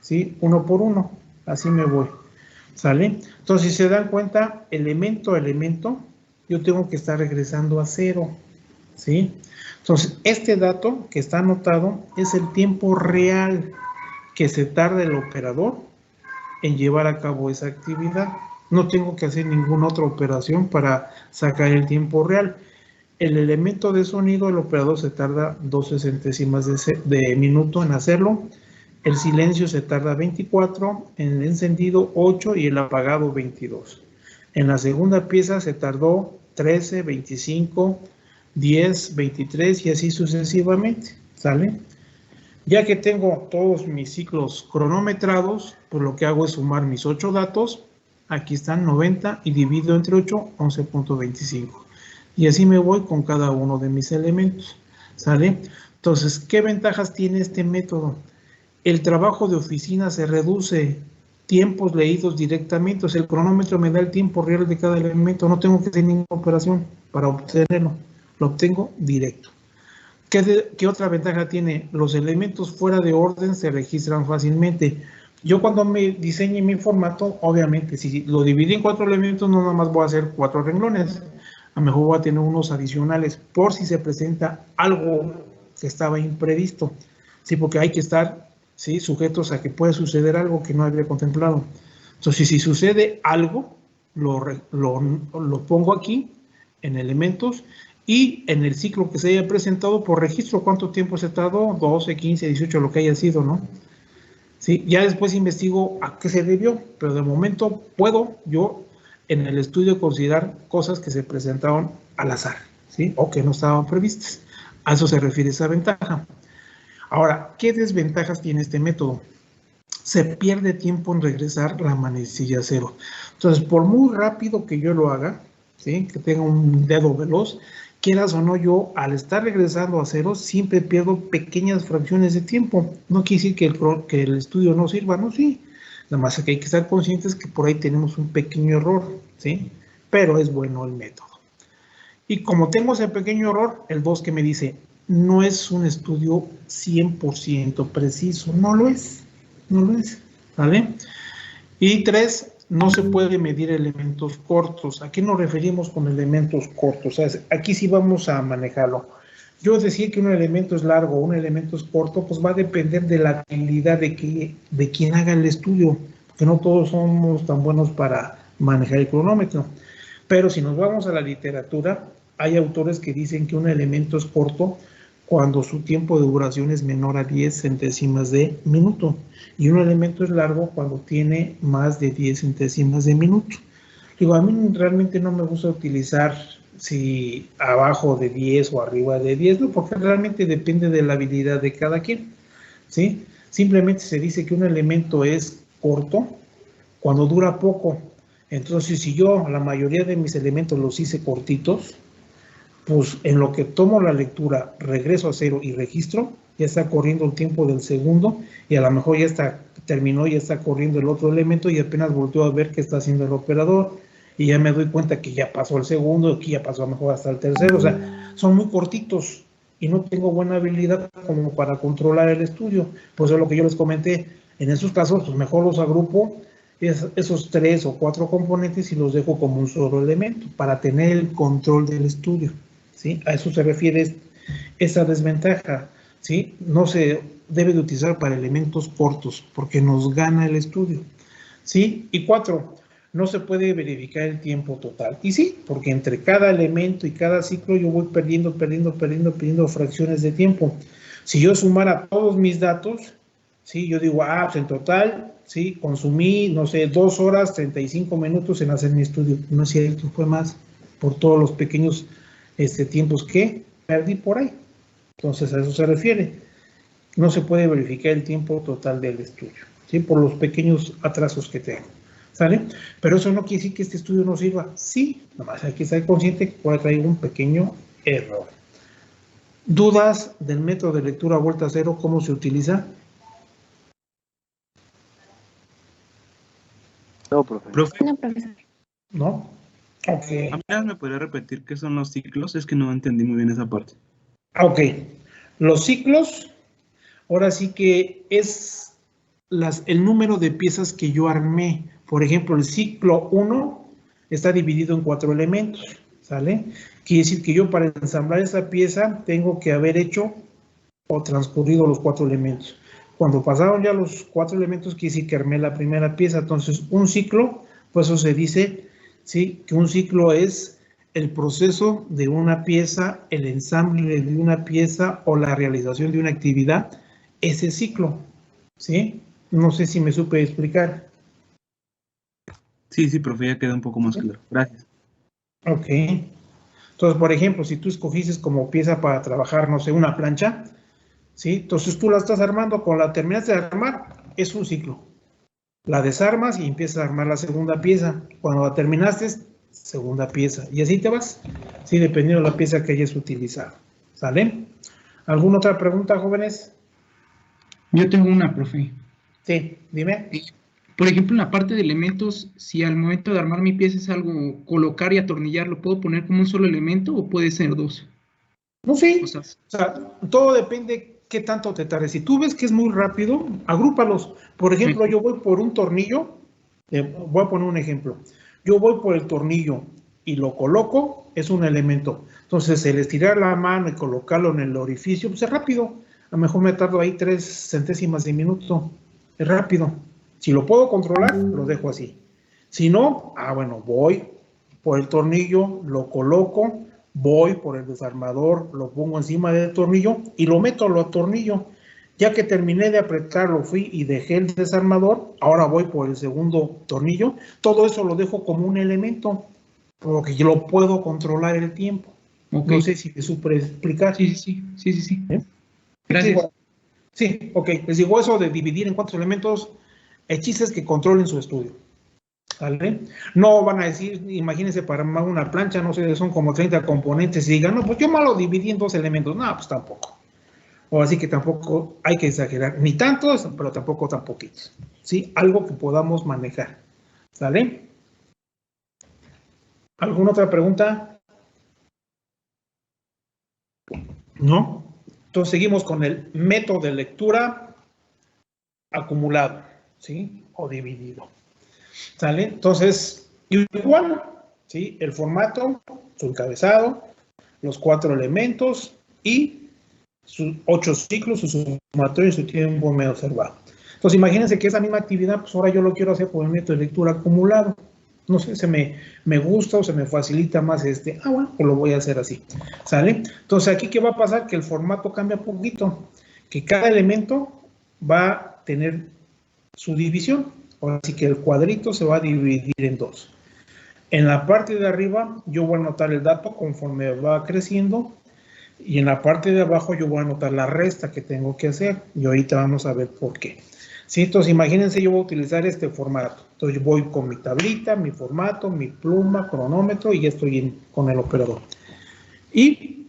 ¿sí? Uno por uno, así me voy, ¿sale? Entonces si se dan cuenta, elemento a elemento, yo tengo que estar regresando a 0, ¿sí? Entonces este dato que está anotado es el tiempo real que se tarda el operador en llevar a cabo esa actividad. No tengo que hacer ninguna otra operación para sacar el tiempo real. El elemento de sonido, el operador se tarda 12 centésimas de minuto en hacerlo. El silencio se tarda 24, en el encendido 8 y el apagado 22. En la segunda pieza se tardó 13, 25, 10, 23 y así sucesivamente, ¿sale? Ya que tengo todos mis ciclos cronometrados, pues lo que hago es sumar mis 8 datos. Aquí están 90 y divido entre 8, 11.25. Y así me voy con cada uno de mis elementos, ¿sale? Entonces, ¿qué ventajas tiene este método? El trabajo de oficina se reduce, tiempos leídos directamente, o sea, el cronómetro me da el tiempo real de cada elemento, no tengo que hacer ninguna operación para obtenerlo, lo obtengo directo. ¿Qué otra ventaja tiene? Los elementos fuera de orden se registran fácilmente. Yo cuando me diseñe mi formato, obviamente, si lo dividí en 4 elementos, no nada más voy a hacer 4 renglones. A lo mejor voy a tener unos adicionales por si se presenta algo que estaba imprevisto. Sí, porque hay que estar, ¿sí?, sujetos a que puede suceder algo que no había contemplado. Entonces, si sucede algo, lo pongo aquí en elementos y en el ciclo que se haya presentado por registro cuánto tiempo se tardó, 12, 15, 18, lo que haya sido, ¿no? Sí, ya después investigo a qué se debió, pero de momento puedo yo en el estudio considerar cosas que se presentaron al azar, ¿sí? O que no estaban previstas. A eso se refiere esa ventaja. Ahora, ¿qué desventajas tiene este método? Se pierde tiempo en regresar la manecilla cero. Entonces, por muy rápido que yo lo haga, ¿sí?, que tenga un dedo veloz, quieras o no, yo al estar regresando a cero siempre pierdo pequeñas fracciones de tiempo. No quiere decir que el estudio no sirva, no, sí. Nada más que hay que estar conscientes que por ahí tenemos un pequeño error, ¿sí? Pero es bueno el método. Y como tengo ese pequeño error, el 2 que me dice, no es un estudio 100% preciso. No lo es, no lo es, ¿vale? Y 3, no se puede medir elementos cortos. ¿A qué nos referimos con elementos cortos? O sea, aquí sí vamos a manejarlo. Yo decir que un elemento es largo o un elemento es corto, pues va a depender de la habilidad de quien haga el estudio, porque no todos somos tan buenos para manejar el cronómetro. Pero si nos vamos a la literatura, hay autores que dicen que un elemento es corto cuando su tiempo de duración es menor a 10 centésimas de minuto. Y un elemento es largo cuando tiene más de 10 centésimas de minuto. Digo, a mí realmente no me gusta utilizar si abajo de 10 o arriba de 10, ¿no? Porque realmente depende de la habilidad de cada quien, ¿sí? Simplemente se dice que un elemento es corto cuando dura poco. Entonces, si yo la mayoría de mis elementos los hice cortitos, pues en lo que tomo la lectura, regreso a cero y registro, ya está corriendo el tiempo del segundo y a lo mejor ya está, terminó, ya está corriendo el otro elemento y apenas volteo a ver qué está haciendo el operador y ya me doy cuenta que ya pasó el segundo, que ya pasó a lo mejor hasta el tercero. O sea, son muy cortitos y no tengo buena habilidad como para controlar el estudio. Pues es lo que yo les comenté. En esos casos, pues mejor los agrupo esos 3 o 4 componentes y los dejo como un solo elemento para tener el control del estudio, ¿sí? A eso se refiere esa desventaja, ¿sí? No se debe de utilizar para elementos cortos porque nos gana el estudio, ¿sí? Y 4, no se puede verificar el tiempo total. Y sí, porque entre cada elemento y cada ciclo yo voy perdiendo fracciones de tiempo. Si yo sumara todos mis datos, ¿sí? Yo digo, pues en total, ¿sí? Consumí, no sé, 2 horas, 35 minutos en hacer mi estudio. No es cierto, fue más por todos los pequeños tiempos que perdí por ahí. Entonces, a eso se refiere. No se puede verificar el tiempo total del estudio, ¿sí? Por los pequeños atrasos que tengo, ¿sale? Pero eso no quiere decir que este estudio no sirva. Sí, nomás hay que estar consciente que puede traer un pequeño error. ¿Dudas del método de lectura vuelta a cero? ¿Cómo se utiliza? No, profe. No, profesor. ¿No? Ok. ¿Apenas me podría repetir qué son los ciclos? Es que no entendí muy bien esa parte. Ok. Los ciclos, ahora sí que es el número de piezas que yo armé. Por ejemplo, el ciclo 1 está dividido en 4 elementos, ¿sale? Quiere decir que yo para ensamblar esa pieza tengo que haber hecho o transcurrido los 4 elementos. Cuando pasaron ya los 4 elementos, quiere decir que armé la primera pieza. Entonces, un ciclo, pues eso se dice, ¿sí? Que un ciclo es el proceso de una pieza, el ensamble de una pieza o la realización de una actividad, ese ciclo, ¿sí? No sé si me supe explicar. Sí, profe, ya queda un poco más claro. Gracias. Ok. Entonces, por ejemplo, si tú escogiste como pieza para trabajar, no sé, una plancha, ¿sí? Entonces tú la estás armando, cuando la terminaste de armar, es un ciclo. La desarmas y empiezas a armar la segunda pieza. Cuando la terminaste, segunda pieza. Y así te vas, ¿sí? Dependiendo de la pieza que hayas utilizado. ¿Sale? ¿Alguna otra pregunta, jóvenes? Yo tengo una, profe. Sí, dime. Por ejemplo, en la parte de elementos, si al momento de armar mi pieza es algo colocar y atornillar, ¿lo puedo poner como un solo elemento o puede ser dos? No, sí. O sea, todo depende qué tanto te tardes. Si tú ves que es muy rápido, agrúpalos. Por ejemplo, yo voy por un tornillo, voy a poner un ejemplo. Yo voy por el tornillo y lo coloco, es un elemento. Entonces, el estirar la mano y colocarlo en el orificio, pues es rápido. A lo mejor me tardo ahí 3 centésimas de minuto. Es rápido. Si lo puedo controlar, lo dejo así. Si no, bueno, voy por el tornillo, lo coloco, voy por el desarmador, lo pongo encima del tornillo y lo meto, lo atornillo. Ya que terminé de apretarlo, fui y dejé el desarmador, ahora voy por el segundo tornillo. Todo eso lo dejo como un elemento, porque yo lo puedo controlar el tiempo. Okay. No sé si me supe explicar. Sí. ¿Eh? Gracias. Sí, ok. Les digo eso de dividir en 4 elementos, el chiste es que controlen su estudio. ¿Vale? No van a decir, imagínense para armar una plancha, no sé, son como 30 componentes y digan, no, pues yo me lo dividí en 2 elementos. No, pues tampoco. O así que tampoco hay que exagerar, ni tantos, pero tampoco tan poquitos. ¿Sí? Algo que podamos manejar. ¿Sale? ¿Alguna otra pregunta? ¿no? Entonces seguimos con el método de lectura acumulado, ¿sí? O dividido. ¿Sale? Entonces, igual, ¿sí? El formato, su encabezado, los 4 elementos y sus 8 ciclos, su sumatorio y su tiempo medio observado. Entonces, imagínense que esa misma actividad, pues ahora yo lo quiero hacer por el método de lectura acumulado. No sé, se me gusta o se me facilita más bueno, pues lo voy a hacer así, ¿sale? Entonces, aquí, ¿qué va a pasar? Que el formato cambia un poquito, que cada elemento va a tener su división. Así que el cuadrito se va a dividir en 2. En la parte de arriba, yo voy a anotar el dato conforme va creciendo, y en la parte de abajo yo voy a anotar la resta que tengo que hacer, y ahorita vamos a ver por qué. ¿Sí? Entonces, imagínense, yo voy a utilizar este formato. Entonces, yo voy con mi tablita, mi formato, mi pluma, cronómetro, y ya estoy con el operador. Y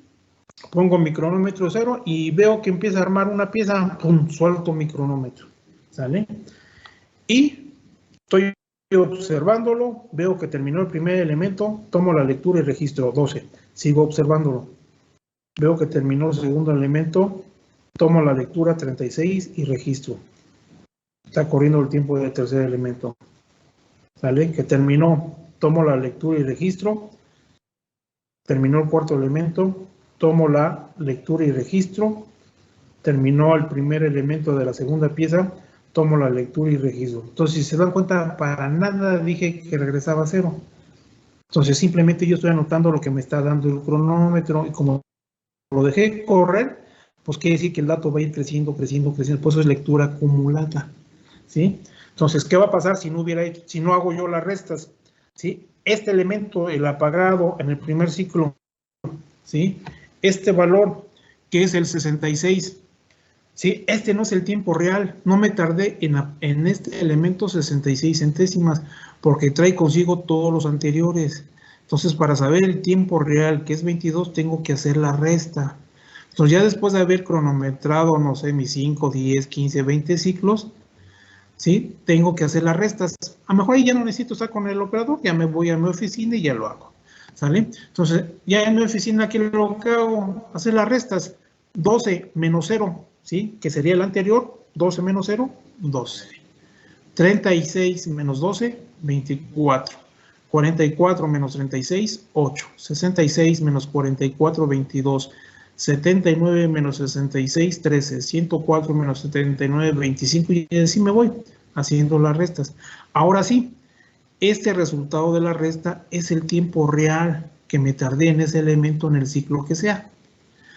pongo mi cronómetro 0 y veo que empieza a armar una pieza, ¡pum!, suelto mi cronómetro, ¿sale? Y estoy observándolo, veo que terminó el primer elemento, tomo la lectura y registro 12. Sigo observándolo. Veo que terminó el segundo elemento, tomo la lectura 36 y registro. Está corriendo el tiempo del tercer elemento. ¿Sale? Que terminó, tomo la lectura y registro. Terminó el cuarto elemento, tomo la lectura y registro. Terminó el primer elemento de la segunda pieza, tomo la lectura y registro. Entonces, si se dan cuenta, para nada dije que regresaba a 0. Entonces, simplemente yo estoy anotando lo que me está dando el cronómetro, y como lo dejé correr, pues quiere decir que el dato va a ir creciendo, creciendo, creciendo. Por eso es lectura acumulada, ¿sí? Entonces, ¿qué va a pasar si no hago yo las restas? ¿Sí? Este elemento, el apagado en el primer ciclo, ¿sí? Este valor, que es el 66, ¿sí? Este no es el tiempo real, no me tardé en este elemento 66 centésimas, porque trae consigo todos los anteriores. Entonces, para saber el tiempo real, que es 22, tengo que hacer la resta. Entonces, ya después de haber cronometrado, no sé, mis 5, 10, 15, 20 ciclos, ¿sí? Tengo que hacer las restas. A lo mejor ahí ya no necesito estar con el operador, ya me voy a mi oficina y ya lo hago, ¿sale? Entonces, ya en mi oficina aquí lo que hago, hacer las restas. 12 menos 0, ¿sí? Que sería el anterior, 12 menos 0, 12. 36 menos 12, 24. 44 menos 36, 8. 66 menos 44, 22. 79 menos 66, 13. 104 menos 79, 25. Y así me voy haciendo las restas. Ahora sí, este resultado de la resta es el tiempo real que me tardé en ese elemento en el ciclo que sea.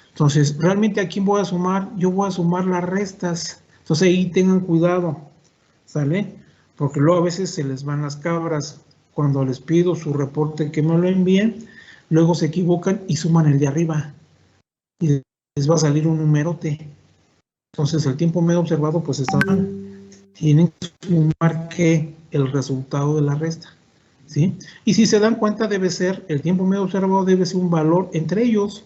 Entonces, realmente aquí voy a sumar, yo voy a sumar las restas. Entonces ahí tengan cuidado, ¿sale? Porque luego a veces se les van las cabras. Cuando les pido su reporte que me lo envíen, luego se equivocan y suman el de arriba. Y les va a salir un numerote. Entonces el tiempo medio observado pues está mal. Tienen que sumar que el resultado de la resta, ¿sí? Y si se dan cuenta, debe ser, el tiempo medio observado debe ser un valor entre ellos,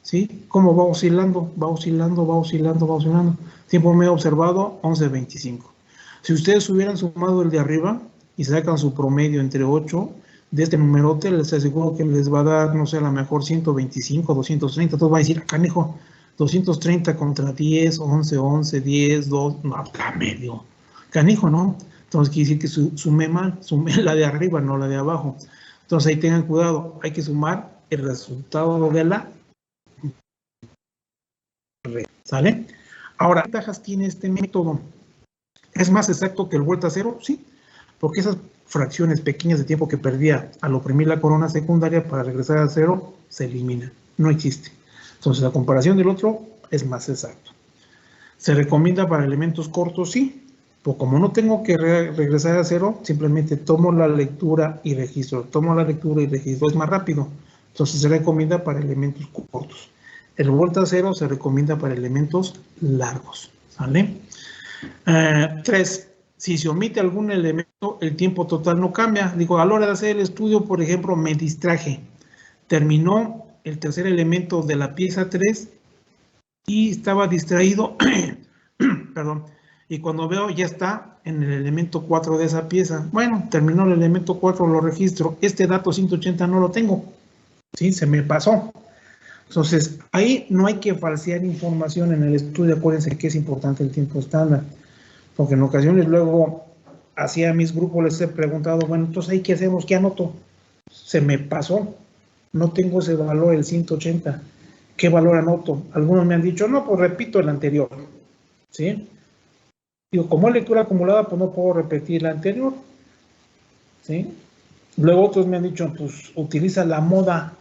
¿sí? ¿Cómo va oscilando? Va oscilando, va oscilando, va oscilando. Tiempo medio observado, 11.25. Si ustedes hubieran sumado el de arriba y sacan su promedio entre 8, de este numerote, les aseguro que les va a dar, no sé, a lo mejor 125, 230. Entonces va a decir, canejo, 230 contra 10, 11, 11, 10, 2, no, está medio. Canijo, ¿no? Entonces quiere decir que sumé mal, sumé la de arriba, no la de abajo. Entonces ahí tengan cuidado, hay que sumar el resultado de la red, ¿sale? Ahora, ¿qué ventajas tiene este método? ¿Es más exacto que el vuelta a cero? Sí, porque esas fracciones pequeñas de tiempo que perdía al oprimir la corona secundaria para regresar a cero, se eliminan, no existe. Entonces la comparación del otro es más exacto. ¿Se recomienda para elementos cortos? Sí. Pues como no tengo que regresar a cero, simplemente tomo la lectura y registro. Tomo la lectura y registro. Es más rápido. Entonces se recomienda para elementos cortos. El vuelta a cero se recomienda para elementos largos. ¿Sale? 3. Si se omite algún elemento, el tiempo total no cambia. Digo, a la hora de hacer el estudio, por ejemplo, me distraje. Terminó el tercer elemento de la pieza 3 y estaba distraído. Perdón. Y cuando veo ya está en el elemento 4 de esa pieza. Bueno, terminó el elemento 4, lo registro. Este dato 180 no lo tengo. ¿Sí? Se me pasó. Entonces, ahí no hay que falsear información en el estudio. Acuérdense que es importante el tiempo estándar, porque en ocasiones luego, hacia mis grupos les he preguntado, bueno, entonces ahí qué hacemos, ¿qué anoto? Se me pasó, no tengo ese valor, el 180. ¿Qué valor anoto? Algunos me han dicho, no, pues repito el anterior, ¿sí? Digo, como es lectura acumulada, pues no puedo repetir la anterior, ¿sí? Luego otros me han dicho, pues utiliza la moda,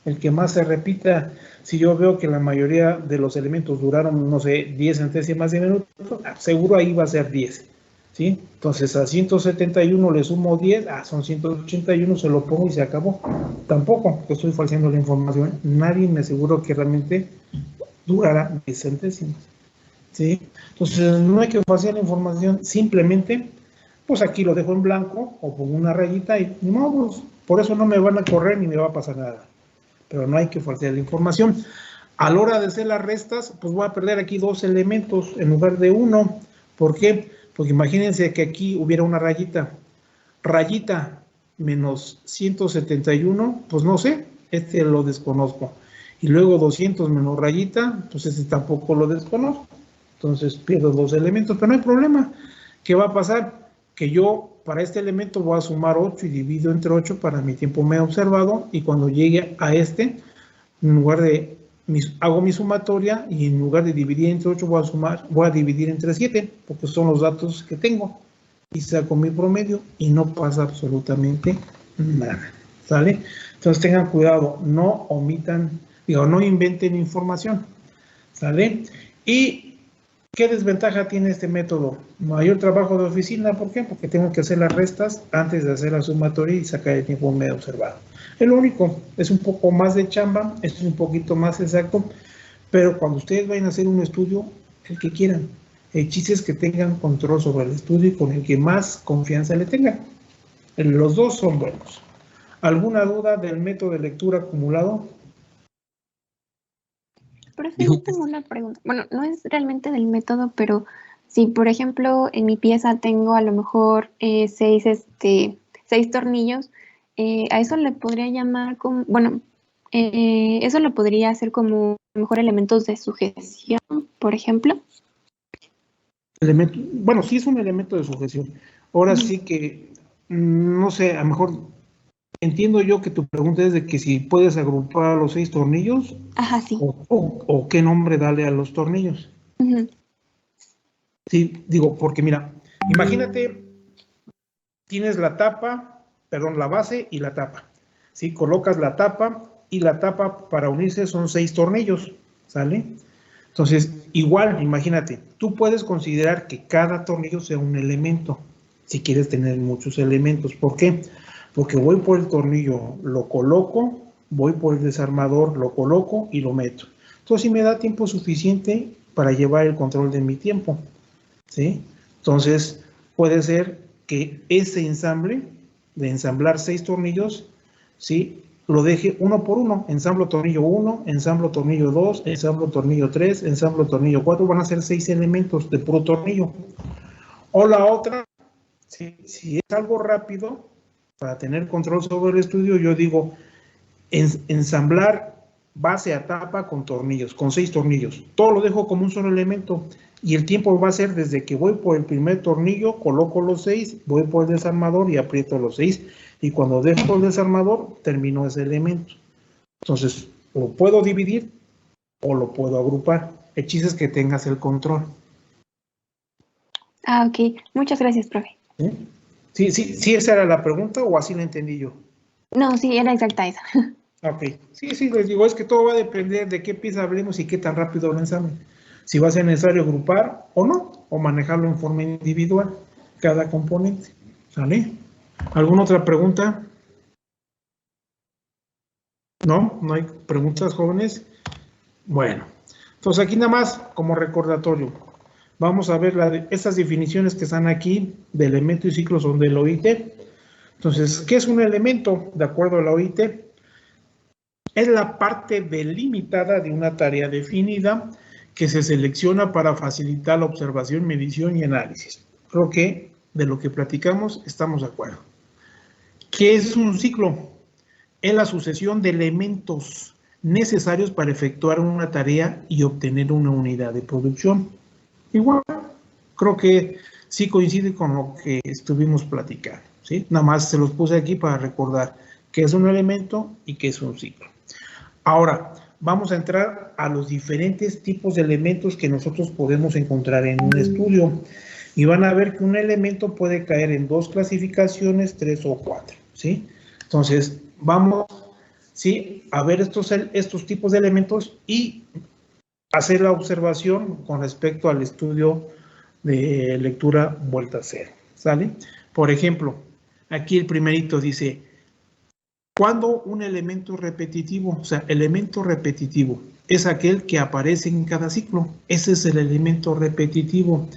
el que más se repita. Si yo veo que la mayoría de los elementos duraron, no sé, 10 centésimas de minuto, seguro ahí va a ser 10, ¿sí? Entonces a 171 le sumo 10, son 181, se lo pongo y se acabó. Tampoco, que estoy falseando la información, nadie me aseguró que realmente durara 10 centésimas, ¿sí? Entonces no hay que falsear la información, simplemente, pues aquí lo dejo en blanco o pongo una rayita y no, pues, por eso no me van a correr ni me va a pasar nada. Pero no hay que falsear la información. A la hora de hacer las restas, pues voy a perder aquí 2 elementos en lugar de 1. ¿Por qué? Porque imagínense que aquí hubiera una rayita. Rayita menos 171, pues no sé, este lo desconozco. Y luego 200 menos rayita, pues este tampoco lo desconozco. Entonces pierdo 2 elementos, pero no hay problema. ¿Qué va a pasar? Que yo para este elemento voy a sumar 8 y divido entre 8 para mi tiempo medio observado, y cuando llegue a este, en lugar de, hago mi sumatoria y en lugar de dividir entre 8 voy a dividir entre 7, porque son los datos que tengo, y saco mi promedio y no pasa absolutamente nada, ¿sale? Entonces tengan cuidado, no omitan, no inventen información, ¿sale? Y ¿qué desventaja tiene este método? Mayor trabajo de oficina, ¿por qué? Porque tengo que hacer las restas antes de hacer la sumatoria y sacar el tiempo medio observado. Es lo único, es un poco más de chamba, es un poquito más exacto, pero cuando ustedes vayan a hacer un estudio, el que quieran, el chiste es que tengan control sobre el estudio y con el que más confianza le tengan. Los dos son buenos. ¿Alguna duda del método de lectura acumulado? Profe, yo tengo una pregunta. Bueno, no es realmente del método, pero si, por ejemplo, en mi pieza tengo a lo mejor 6 tornillos, a eso le podría llamar como, bueno, eso lo podría hacer como a lo mejor elementos de sujeción, por ejemplo. Bueno, sí es un elemento de sujeción. Ahora sí que, no sé, a lo mejor entiendo yo que tu pregunta es de que si puedes agrupar a los 6 tornillos. Ajá, sí. O qué nombre darle a los tornillos. Sí, digo, porque mira, imagínate, tienes la base y la tapa. ¿Sí? Colocas la tapa y la tapa para unirse son 6 tornillos, ¿sale? Entonces, igual, imagínate, tú puedes considerar que cada tornillo sea un elemento, si quieres tener muchos elementos. ¿Por qué? Porque voy por el tornillo, lo coloco, voy por el desarmador, lo coloco y lo meto. Entonces, sí me da tiempo suficiente para llevar el control de mi tiempo, ¿sí? Entonces, puede ser que ese ensamble, de ensamblar 6 tornillos, ¿sí?, lo deje uno por uno. Ensamblo tornillo 1, ensamblo tornillo 2, ensamblo tornillo 3, ensamblo tornillo 4, van a ser 6 elementos de puro tornillo. O la otra, si es algo rápido, para tener control sobre el estudio, yo digo, ensamblar base a tapa con tornillos, con 6 tornillos. Todo lo dejo como un solo elemento y el tiempo va a ser desde que voy por el primer tornillo, coloco los 6, voy por el desarmador y aprieto los 6. Y cuando dejo el desarmador, termino ese elemento. Entonces, lo puedo dividir o lo puedo agrupar. El chiste es que tengas el control. Ah, ok. Muchas gracias, profe. ¿Sí esa era la pregunta o así la entendí yo? No, sí, era exacta esa. Ok. Sí, les digo, es que todo va a depender de qué pieza hablemos y qué tan rápido lo ensamble. Si va a ser necesario agrupar o no, o manejarlo en forma individual, cada componente. ¿Sale? ¿Alguna otra pregunta? ¿No? ¿No hay preguntas, jóvenes? Bueno, entonces aquí nada más como recordatorio. Vamos a ver estas definiciones que están aquí de elemento y ciclo son del OIT. Entonces, ¿qué es un elemento? De acuerdo a la OIT, es la parte delimitada de una tarea definida que se selecciona para facilitar la observación, medición y análisis. Creo que de lo que platicamos estamos de acuerdo. ¿Qué es un ciclo? Es la sucesión de elementos necesarios para efectuar una tarea y obtener una unidad de producción. Igual, creo que sí coincide con lo que estuvimos platicando, ¿sí? Nada más se los puse aquí para recordar qué es un elemento y qué es un ciclo. Ahora, vamos a entrar a los diferentes tipos de elementos que nosotros podemos encontrar en un estudio. Y van a ver que un elemento puede caer en 2 clasificaciones, 3 o 4, ¿sí? Entonces, vamos, ¿sí?, a ver estos tipos de elementos y hacer la observación con respecto al estudio de lectura vuelta a cero, ¿sale? Por ejemplo, aquí el primerito dice, ¿cuándo un elemento es repetitivo? O sea, elemento repetitivo es aquel que aparece en cada ciclo. Ese es el elemento repetitivo.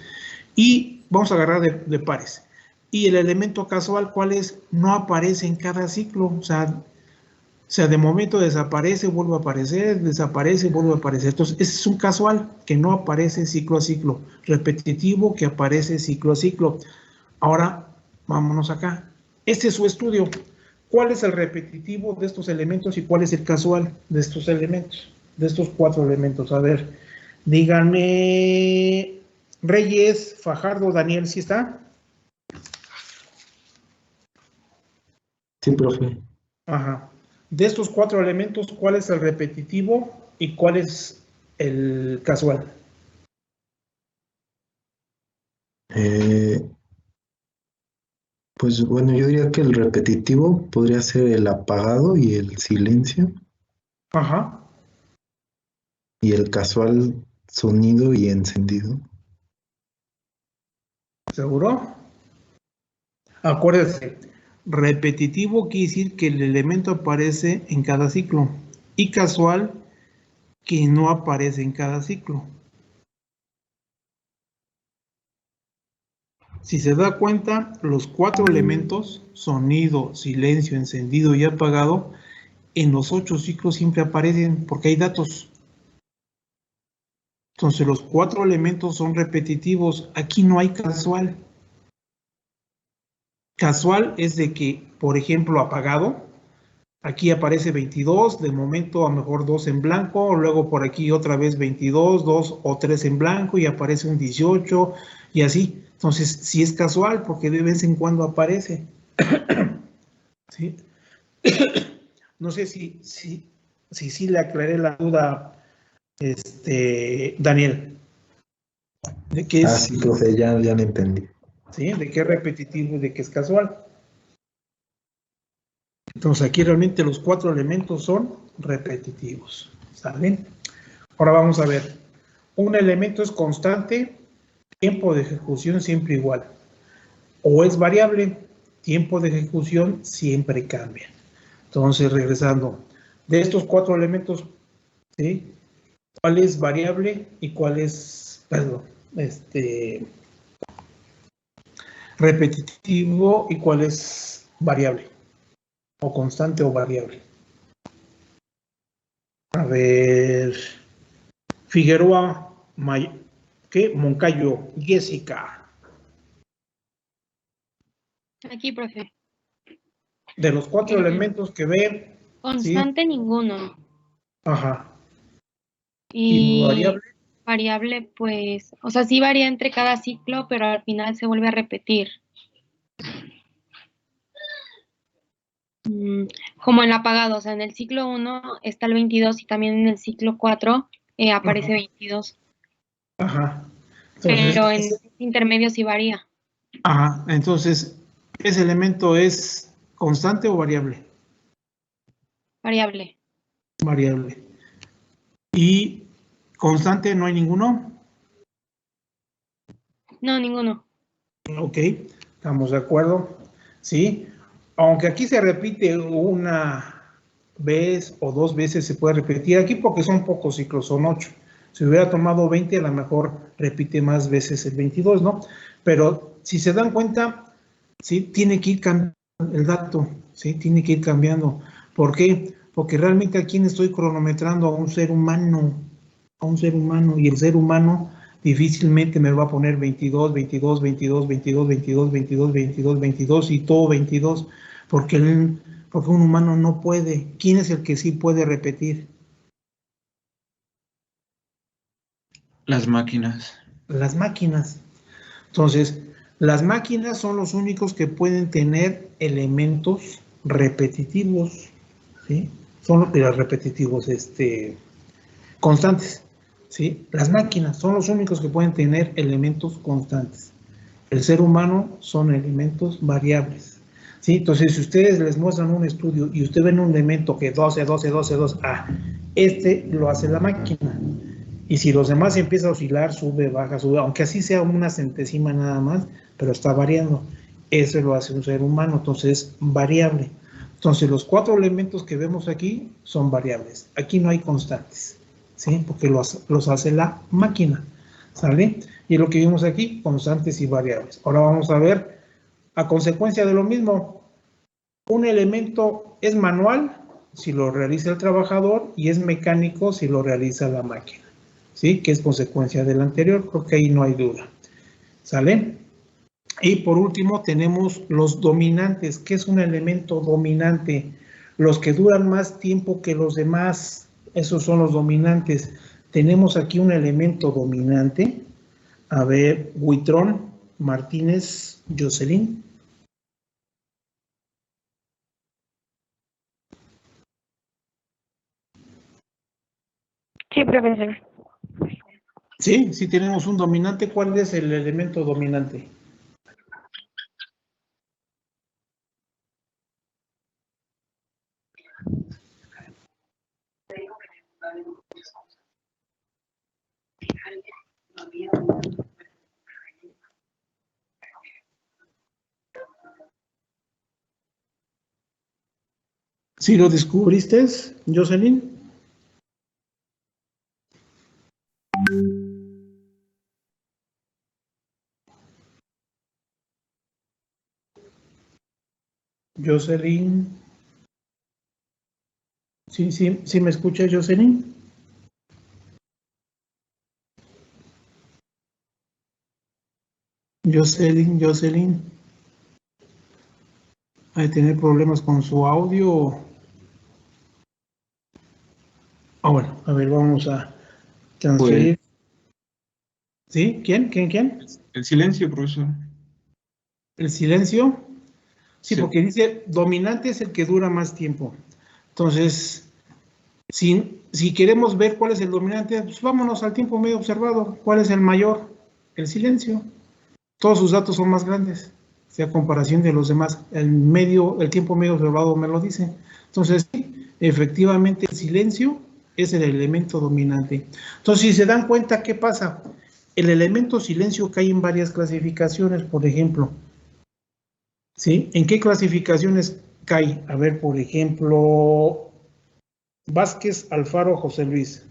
Y vamos a agarrar de pares. Y el elemento casual, ¿cuál es? No aparece en cada ciclo. O sea, de momento desaparece, vuelve a aparecer, desaparece, vuelve a aparecer. Entonces, ese es un casual que no aparece ciclo a ciclo. Repetitivo que aparece ciclo a ciclo. Ahora, vámonos acá. Este es su estudio. ¿Cuál es el repetitivo de estos elementos y cuál es el casual de estos elementos? De estos 4 elementos. A ver, díganme... Reyes, Fajardo, Daniel, ¿sí está? Sí, profe. Ajá. De estos 4 elementos, ¿cuál es el repetitivo y cuál es el casual? Pues bueno, yo diría que el repetitivo podría ser el apagado y el silencio, Ajá. y el casual sonido y encendido. ¿Seguro? Acuérdense, repetitivo quiere decir que el elemento aparece en cada ciclo y casual que no aparece en cada ciclo. Si se da cuenta, los 4 elementos, sonido, silencio, encendido y apagado, en los 8 ciclos siempre aparecen porque hay datos. Entonces los 4 elementos son repetitivos. Aquí no hay casual. Casual es de que, por ejemplo, apagado, aquí aparece 22, de momento a lo mejor 2 en blanco, luego por aquí otra vez 22, 2 o 3 en blanco y aparece un 18 y así. Entonces, sí es casual porque de vez en cuando aparece. ¿Sí? No sé si le aclaré la duda, Daniel. ¿De qué es? Sí, profe, ya lo entendí. ¿Sí? ¿De qué es repetitivo y de qué es casual? Entonces aquí realmente los 4 elementos son repetitivos. ¿Está bien? Ahora vamos a ver. Un elemento es constante, tiempo de ejecución siempre igual. O es variable, tiempo de ejecución siempre cambia. Entonces, regresando. De estos 4 elementos, ¿sí?, ¿cuál es variable y cuál es, perdón, repetitivo y cuál es variable? O constante o variable. A ver, Figueroa, Moncayo, Jessica. Aquí, profe. De los 4 elementos que ve. Constante, ¿sí? Ninguno. Ajá. Y variable. Variable, pues, o sea, sí varía entre cada ciclo, pero al final se vuelve a repetir. Como en el apagado, o sea, en el ciclo 1 está el 22 y también en el ciclo 4 aparece 22. Ajá. Entonces, pero en intermedio sí varía. Ajá. Entonces, ¿ese elemento es constante o variable? Variable. Variable. ¿Y constante no hay ninguno? No, ninguno. Ok, estamos de acuerdo. Sí. Aunque aquí se repite una vez o 2 veces, se puede repetir aquí porque son pocos ciclos, son 8. Si hubiera tomado 20, a lo mejor repite más veces el 22, ¿no? Pero si se dan cuenta, sí, tiene que ir cambiando el dato, sí, tiene que ir cambiando. ¿Por qué? Porque realmente aquí estoy cronometrando a un ser humano, y el ser humano difícilmente me va a poner 22, 22, 22, 22, 22, 22, 22, 22 y todo 22, porque un humano no puede. ¿Quién es el que sí puede repetir? Las máquinas. Las máquinas. Entonces, las máquinas son los únicos que pueden tener elementos repetitivos, ¿sí? Son los repetitivos, constantes, ¿sí? Las máquinas son los únicos que pueden tener elementos constantes. El ser humano son elementos variables, ¿sí? Entonces, si ustedes les muestran un estudio y ustedes ven un elemento que 12, 12, 12, 12, lo hace la máquina. Y si los demás empiezan a oscilar, sube, baja, sube, aunque así sea una centésima nada más, pero está variando. Eso lo hace un ser humano, entonces es variable. Entonces, los 4 elementos que vemos aquí son variables. Aquí no hay constantes, ¿sí? Porque los hace la máquina, ¿sale? Y lo que vimos aquí, constantes y variables. Ahora vamos a ver, a consecuencia de lo mismo, un elemento es manual si lo realiza el trabajador y es mecánico si lo realiza la máquina, ¿sí? Que es consecuencia del anterior, porque ahí no hay duda, ¿sale? Y por último tenemos los dominantes. ¿Qué es un elemento dominante? Los que duran más tiempo que los demás, esos son los dominantes. Tenemos aquí un elemento dominante. A ver, Huitrón, Martínez, Jocelyn. Sí, profesor. Sí, sí tenemos un dominante. ¿Cuál es el elemento dominante? ¿Sí lo descubriste, Jocelyn? Jocelyn. Sí me escucha, Jocelyn. Jocelyn. ¿Hay tener problemas con su audio? Bueno, a ver, vamos a transferir. Pues, ¿Sí? ¿Quién? el silencio, profesor. ¿El silencio? Sí, Sí. porque dice dominante es el que dura más tiempo. Entonces, si queremos ver cuál es el dominante, pues vámonos al tiempo medio observado. ¿Cuál es el mayor? El silencio. Todos sus datos son más grandes, a comparación de los demás. El tiempo medio observado me lo dice. Entonces, sí, efectivamente, el silencio es el elemento dominante. Entonces, si se dan cuenta, ¿qué pasa? El elemento silencio cae en varias clasificaciones, por ejemplo. ¿Sí? ¿En qué clasificaciones cae? A ver, por ejemplo, Vázquez, Alfaro, José Luis.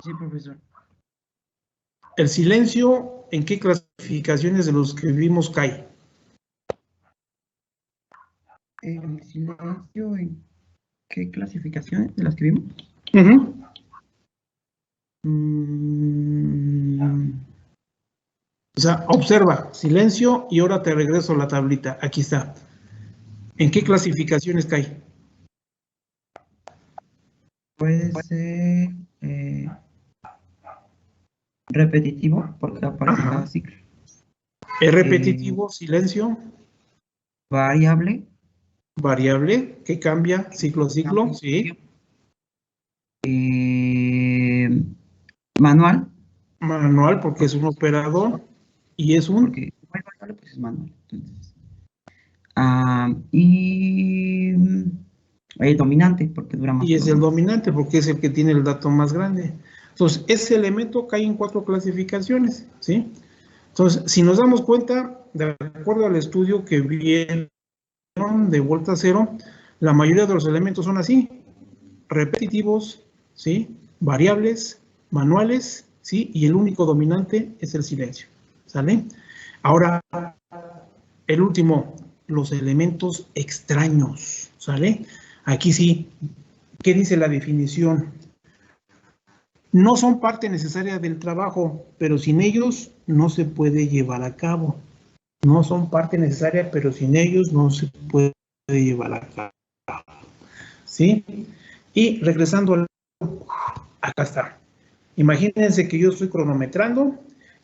Sí, profesor. El silencio, ¿en qué clasificaciones de los que vimos cae? El silencio, ¿en qué clasificaciones de las que vimos? O sea, observa, silencio, y ahora te regreso a la tablita. Aquí está. ¿En qué clasificaciones cae? Puede ser repetitivo, porque aparece cada ciclo. ¿Es repetitivo, silencio? Variable. Variable, que cambia ciclo a ciclo, sí. Manual. Manual, porque es un operador. Y es un... Porque variable, pues es manual. Entonces. Y dominante, porque dura más. Y es el dominante, porque es el que tiene el dato más grande. Entonces, ese elemento cae en 4 clasificaciones, ¿sí? Entonces, si nos damos cuenta, de acuerdo al estudio que vieron de vuelta a cero, la mayoría de los elementos son así, repetitivos, ¿sí? Variables, manuales, ¿sí? Y el único dominante es el silencio, ¿sale? Ahora, el último, los elementos extraños, ¿sale? Aquí sí, ¿qué dice la definición? No son parte necesaria del trabajo, pero sin ellos no se puede llevar a cabo. No son parte necesaria, pero sin ellos no se puede llevar a cabo. ¿Sí? Y regresando acá está. Imagínense que yo estoy cronometrando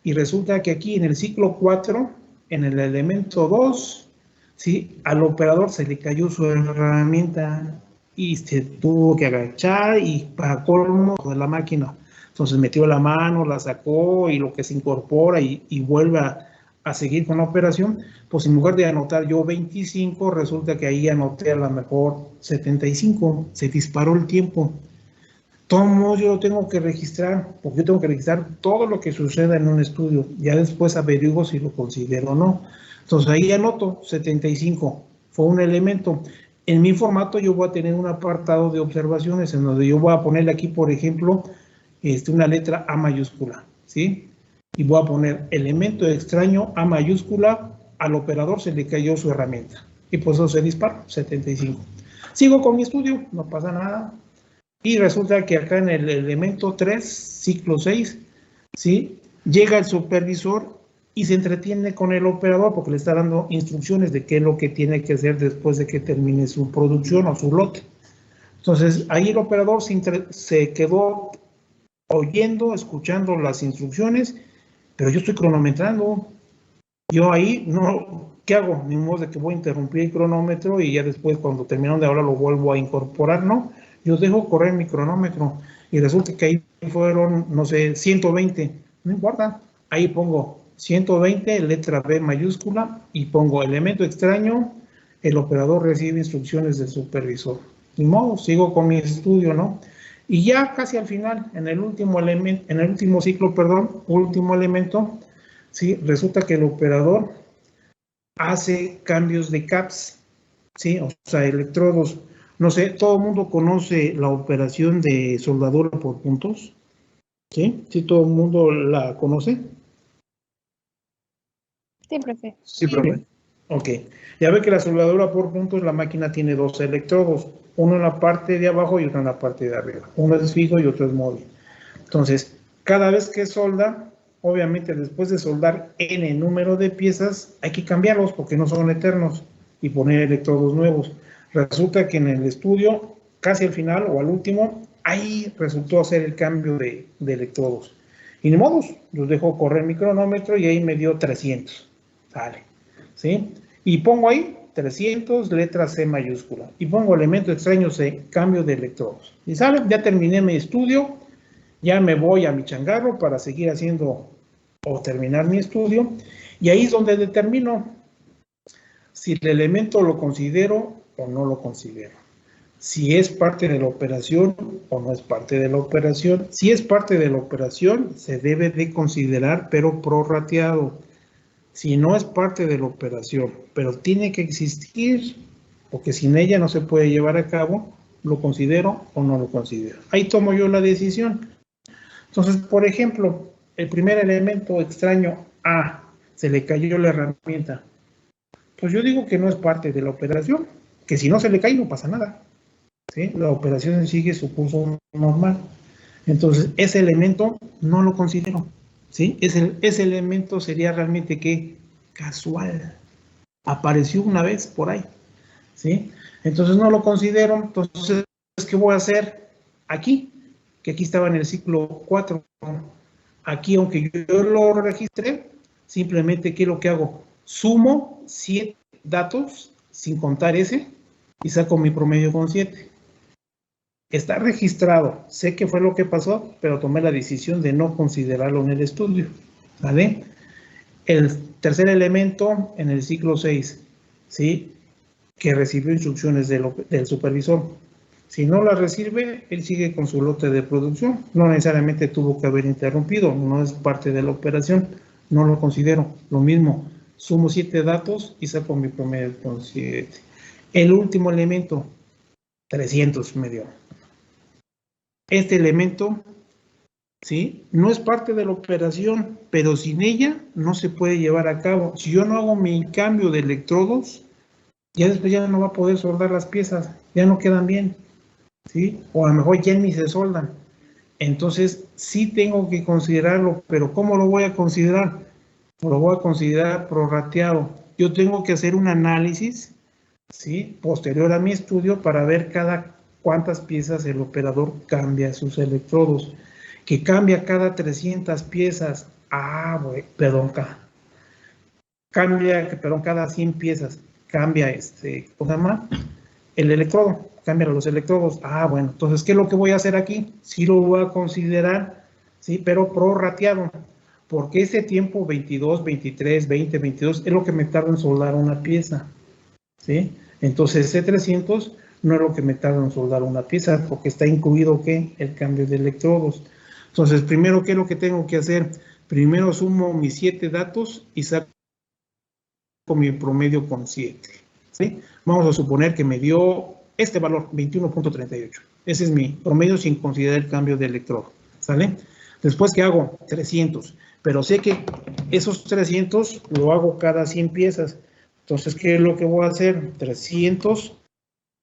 y resulta que aquí en el ciclo 4, en el elemento 2, ¿sí? Al operador se le cayó su herramienta y se tuvo que agachar y para colmo de la máquina. Entonces metió la mano, la sacó y lo que se incorpora y vuelve a seguir con la operación, pues en lugar de anotar yo 25, resulta que ahí anoté a lo mejor 75, se disparó el tiempo. Todo modo yo lo tengo que registrar, porque yo tengo que registrar todo lo que suceda en un estudio, ya después averiguo si lo considero o no. Entonces ahí anoto 75, fue un elemento. En mi formato yo voy a tener un apartado de observaciones en donde yo voy a ponerle aquí, por ejemplo, una letra A mayúscula, ¿sí? Y voy a poner elemento extraño A mayúscula, al operador se le cayó su herramienta. Y pues eso se disparó, 75. Sigo con mi estudio, no pasa nada. Y resulta que acá en el elemento 3, ciclo 6, ¿sí? Llega el supervisor y se entretiene con el operador porque le está dando instrucciones de qué es lo que tiene que hacer después de que termine su producción o su lote. Entonces, ahí el operador se quedó oyendo, escuchando las instrucciones, pero yo estoy cronometrando. Yo ahí, no, ¿qué hago? Ni modo de que voy a interrumpir el cronómetro y ya después cuando terminaron de hablar lo vuelvo a incorporar, ¿no? Yo dejo correr mi cronómetro y resulta que ahí fueron, no sé, 120. No importa, ahí pongo 120, letra B mayúscula y pongo elemento extraño, el operador recibe instrucciones del supervisor. Ni modo, sigo con mi estudio, ¿no? Y ya casi al final, en el último elemento, en el último ciclo, perdón, último elemento, ¿sí? Resulta que el operador hace cambios de caps, ¿sí? O sea, electrodos. No sé, ¿todo el mundo conoce la operación de soldadura por puntos? ¿Sí? ¿Sí todo el mundo la conoce? Sí, profe. Sí, profe. Ok. Ya ve que la soldadura por puntos, la máquina tiene dos electrodos, uno en la parte de abajo y otro en la parte de arriba. Uno es fijo y otro es móvil. Entonces, cada vez que solda, obviamente después de soldar n número de piezas, hay que cambiarlos porque no son eternos y poner electrodos nuevos. Resulta que en el estudio, casi al final o al último, ahí resultó hacer el cambio de electrodos. Y ni modos, los dejo correr mi cronómetro y ahí me dio 300. Sale, ¿sí? Y pongo ahí 300, letra C mayúscula. Y pongo elemento extraño C, cambio de electrodos. Y sale, ya terminé mi estudio. Ya me voy a mi changarro para seguir haciendo o terminar mi estudio. Y ahí es donde determino si el elemento lo considero o no lo considero. Si es parte de la operación o no es parte de la operación. Si es parte de la operación, se debe de considerar, pero prorrateado. Si no es parte de la operación, pero tiene que existir, porque sin ella no se puede llevar a cabo, ¿lo considero o no lo considero? Ahí tomo yo la decisión. Entonces, por ejemplo, el primer elemento extraño A, se le cayó la herramienta. Pues yo digo que no es parte de la operación, que si no se le cae no pasa nada, ¿sí? La operación sigue su curso normal. Entonces, ese elemento no lo considero, ¿sí? Ese elemento sería realmente que casual. Apareció una vez por ahí, ¿sí? Entonces no lo considero. Entonces, ¿qué voy a hacer aquí? Que aquí estaba en el ciclo 4. Aquí, aunque yo lo registré, simplemente, ¿qué es lo que hago? Sumo 7 datos, sin contar ese, y saco mi promedio con 7. Está registrado, sé qué fue lo que pasó, pero tomé la decisión de no considerarlo en el estudio, ¿vale? El tercer elemento en el ciclo 6, ¿sí? Que recibió instrucciones del supervisor. Si no la recibe, él sigue con su lote de producción. No necesariamente tuvo que haber interrumpido, no es parte de la operación, no lo considero. Lo mismo, sumo 7 datos y saco mi promedio con 7. El último elemento, 300 me dio. Este elemento, ¿sí? No es parte de la operación, pero sin ella no se puede llevar a cabo. Si yo no hago mi cambio de electrodos, ya después ya no va a poder soldar las piezas, ya no quedan bien, ¿sí? O a lo mejor ya ni se soldan. Entonces, sí tengo que considerarlo, pero ¿cómo lo voy a considerar? Lo voy a considerar prorrateado. Yo tengo que hacer un análisis, ¿sí? Posterior a mi estudio para ver cuántas piezas el operador cambia sus electrodos. que cambia cada 300 piezas. Cada 100 piezas cambia ¿cómo se llama? El electrodo, cambian los electrodos. Bueno, entonces, ¿qué es lo que voy a hacer aquí? Sí lo voy a considerar, sí, pero prorrateado, porque ese tiempo 22, 23, 20, 22 es lo que me tarda en soldar una pieza, ¿sí? Entonces, ese 300 no es lo que me tarda en soldar una pieza, porque está incluido, ¿qué? El cambio de electrodos. Entonces, primero, ¿qué es lo que tengo que hacer? Primero sumo mis 7 datos y saco mi promedio con 7, ¿sí? Vamos a suponer que me dio este valor, 21.38. Ese es mi promedio sin considerar el cambio de electrodo, ¿sale? Después, ¿qué hago? 300. Pero sé que esos 300 lo hago cada 100 piezas. Entonces, ¿qué es lo que voy a hacer? 300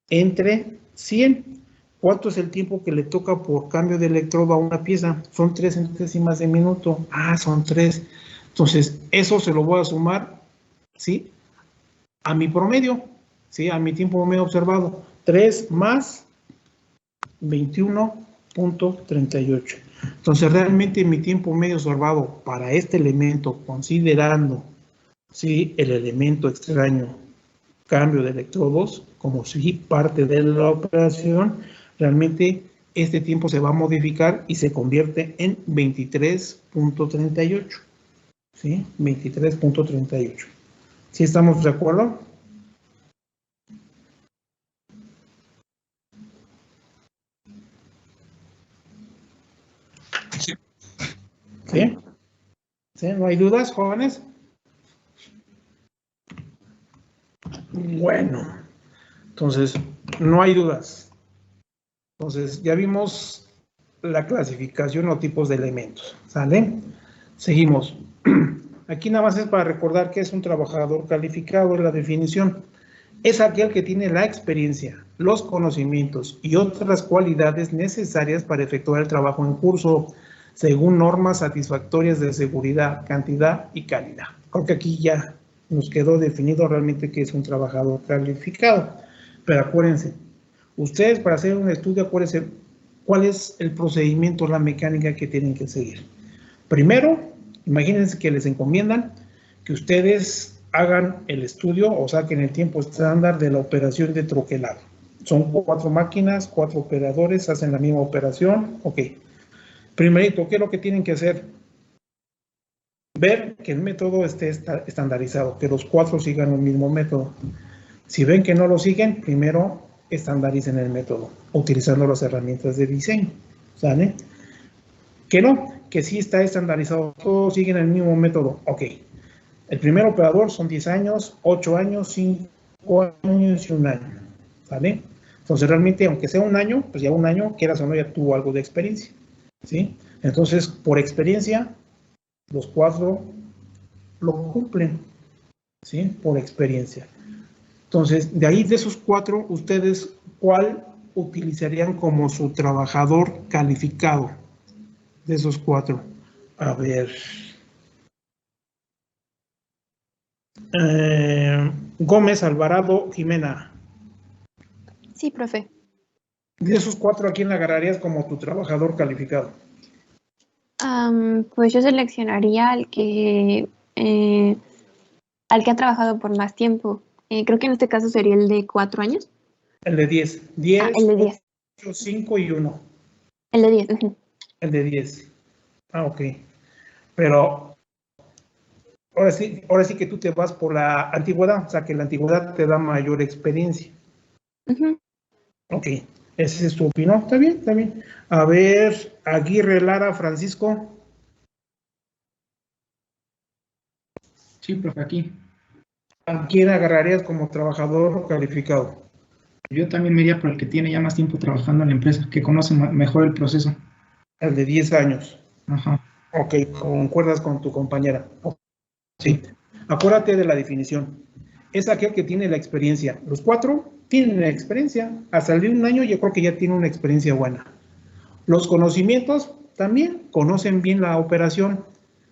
entre 100. ¿Cuánto es el tiempo que le toca por cambio de electrodo a una pieza? Son 3 centésimas de minuto. Son 3. Entonces, eso se lo voy a sumar, ¿sí? A mi promedio, ¿sí? A mi tiempo medio observado. 3 más 21.38. Entonces, realmente mi tiempo medio observado para este elemento, considerando, ¿sí?, el elemento extraño, cambio de electrodos, como si parte de la operación, realmente este tiempo se va a modificar y se convierte en 23.38. ¿Sí? 23.38. ¿Sí estamos de acuerdo? Sí. ¿Sí? ¿Sí? ¿No hay dudas, jóvenes? Bueno, entonces, no hay dudas. Entonces, ya vimos la clasificación o tipos de elementos, ¿sale? Seguimos. Aquí nada más es para recordar que es un trabajador calificado en la definición. Es aquel que tiene la experiencia, los conocimientos y otras cualidades necesarias para efectuar el trabajo en curso, según normas satisfactorias de seguridad, cantidad y calidad. Creo que aquí ya nos quedó definido realmente que es un trabajador calificado. Pero acuérdense, ustedes para hacer un estudio, acuérdense cuál es el procedimiento, la mecánica que tienen que seguir. Primero, imagínense que les encomiendan que ustedes hagan el estudio o saquen el tiempo estándar de la operación de troquelado. Son 4 máquinas, 4 operadores, hacen la misma operación. Ok. Primerito, ¿qué es lo que tienen que hacer? Ver que el método esté estandarizado, que los 4 sigan el mismo método. Si ven que no lo siguen, primero estandaricen el método, utilizando las herramientas de diseño. ¿Sale? Que no, que sí está estandarizado, todos siguen el mismo método. Ok. El primer operador son 10 años, 8 años, 5 años y 1 año. ¿Vale? Entonces, realmente, aunque sea un año, pues ya un año, quieras o no, ya tuvo algo de experiencia. ¿Sí? Entonces, por experiencia, los 4 lo cumplen. ¿Sí? Por experiencia. Entonces, de ahí de esos 4, ustedes, ¿cuál utilizarían como su trabajador calificado? De esos 4. A ver. Gómez, Alvarado, Jimena. Sí, profe. De esos 4, ¿a quién la agarrarías como tu trabajador calificado? Pues yo seleccionaría al que ha trabajado por más tiempo. Creo que en este caso sería el de 4 años. El de 10. 10, el de 10. 8, 5 y 1. El de 10. El de 10. Ok. Pero ahora sí que tú te vas por la antigüedad, o sea que la antigüedad te da mayor experiencia. Ok. Ese es tu opinión. Está bien, está bien. A ver, Aguirre, Lara, Francisco. Sí, profe, aquí. ¿A quién agarrarías como trabajador calificado? Yo también me iría por el que tiene ya más tiempo trabajando en la empresa, que conoce mejor el proceso. El de 10 años. Ajá. Ok, concuerdas con tu compañera. Sí. Acuérdate de la definición. Es aquel que tiene la experiencia. Los 4 tienen la experiencia. Hasta el de 1 año yo creo que ya tiene una experiencia buena. Los conocimientos también conocen bien la operación,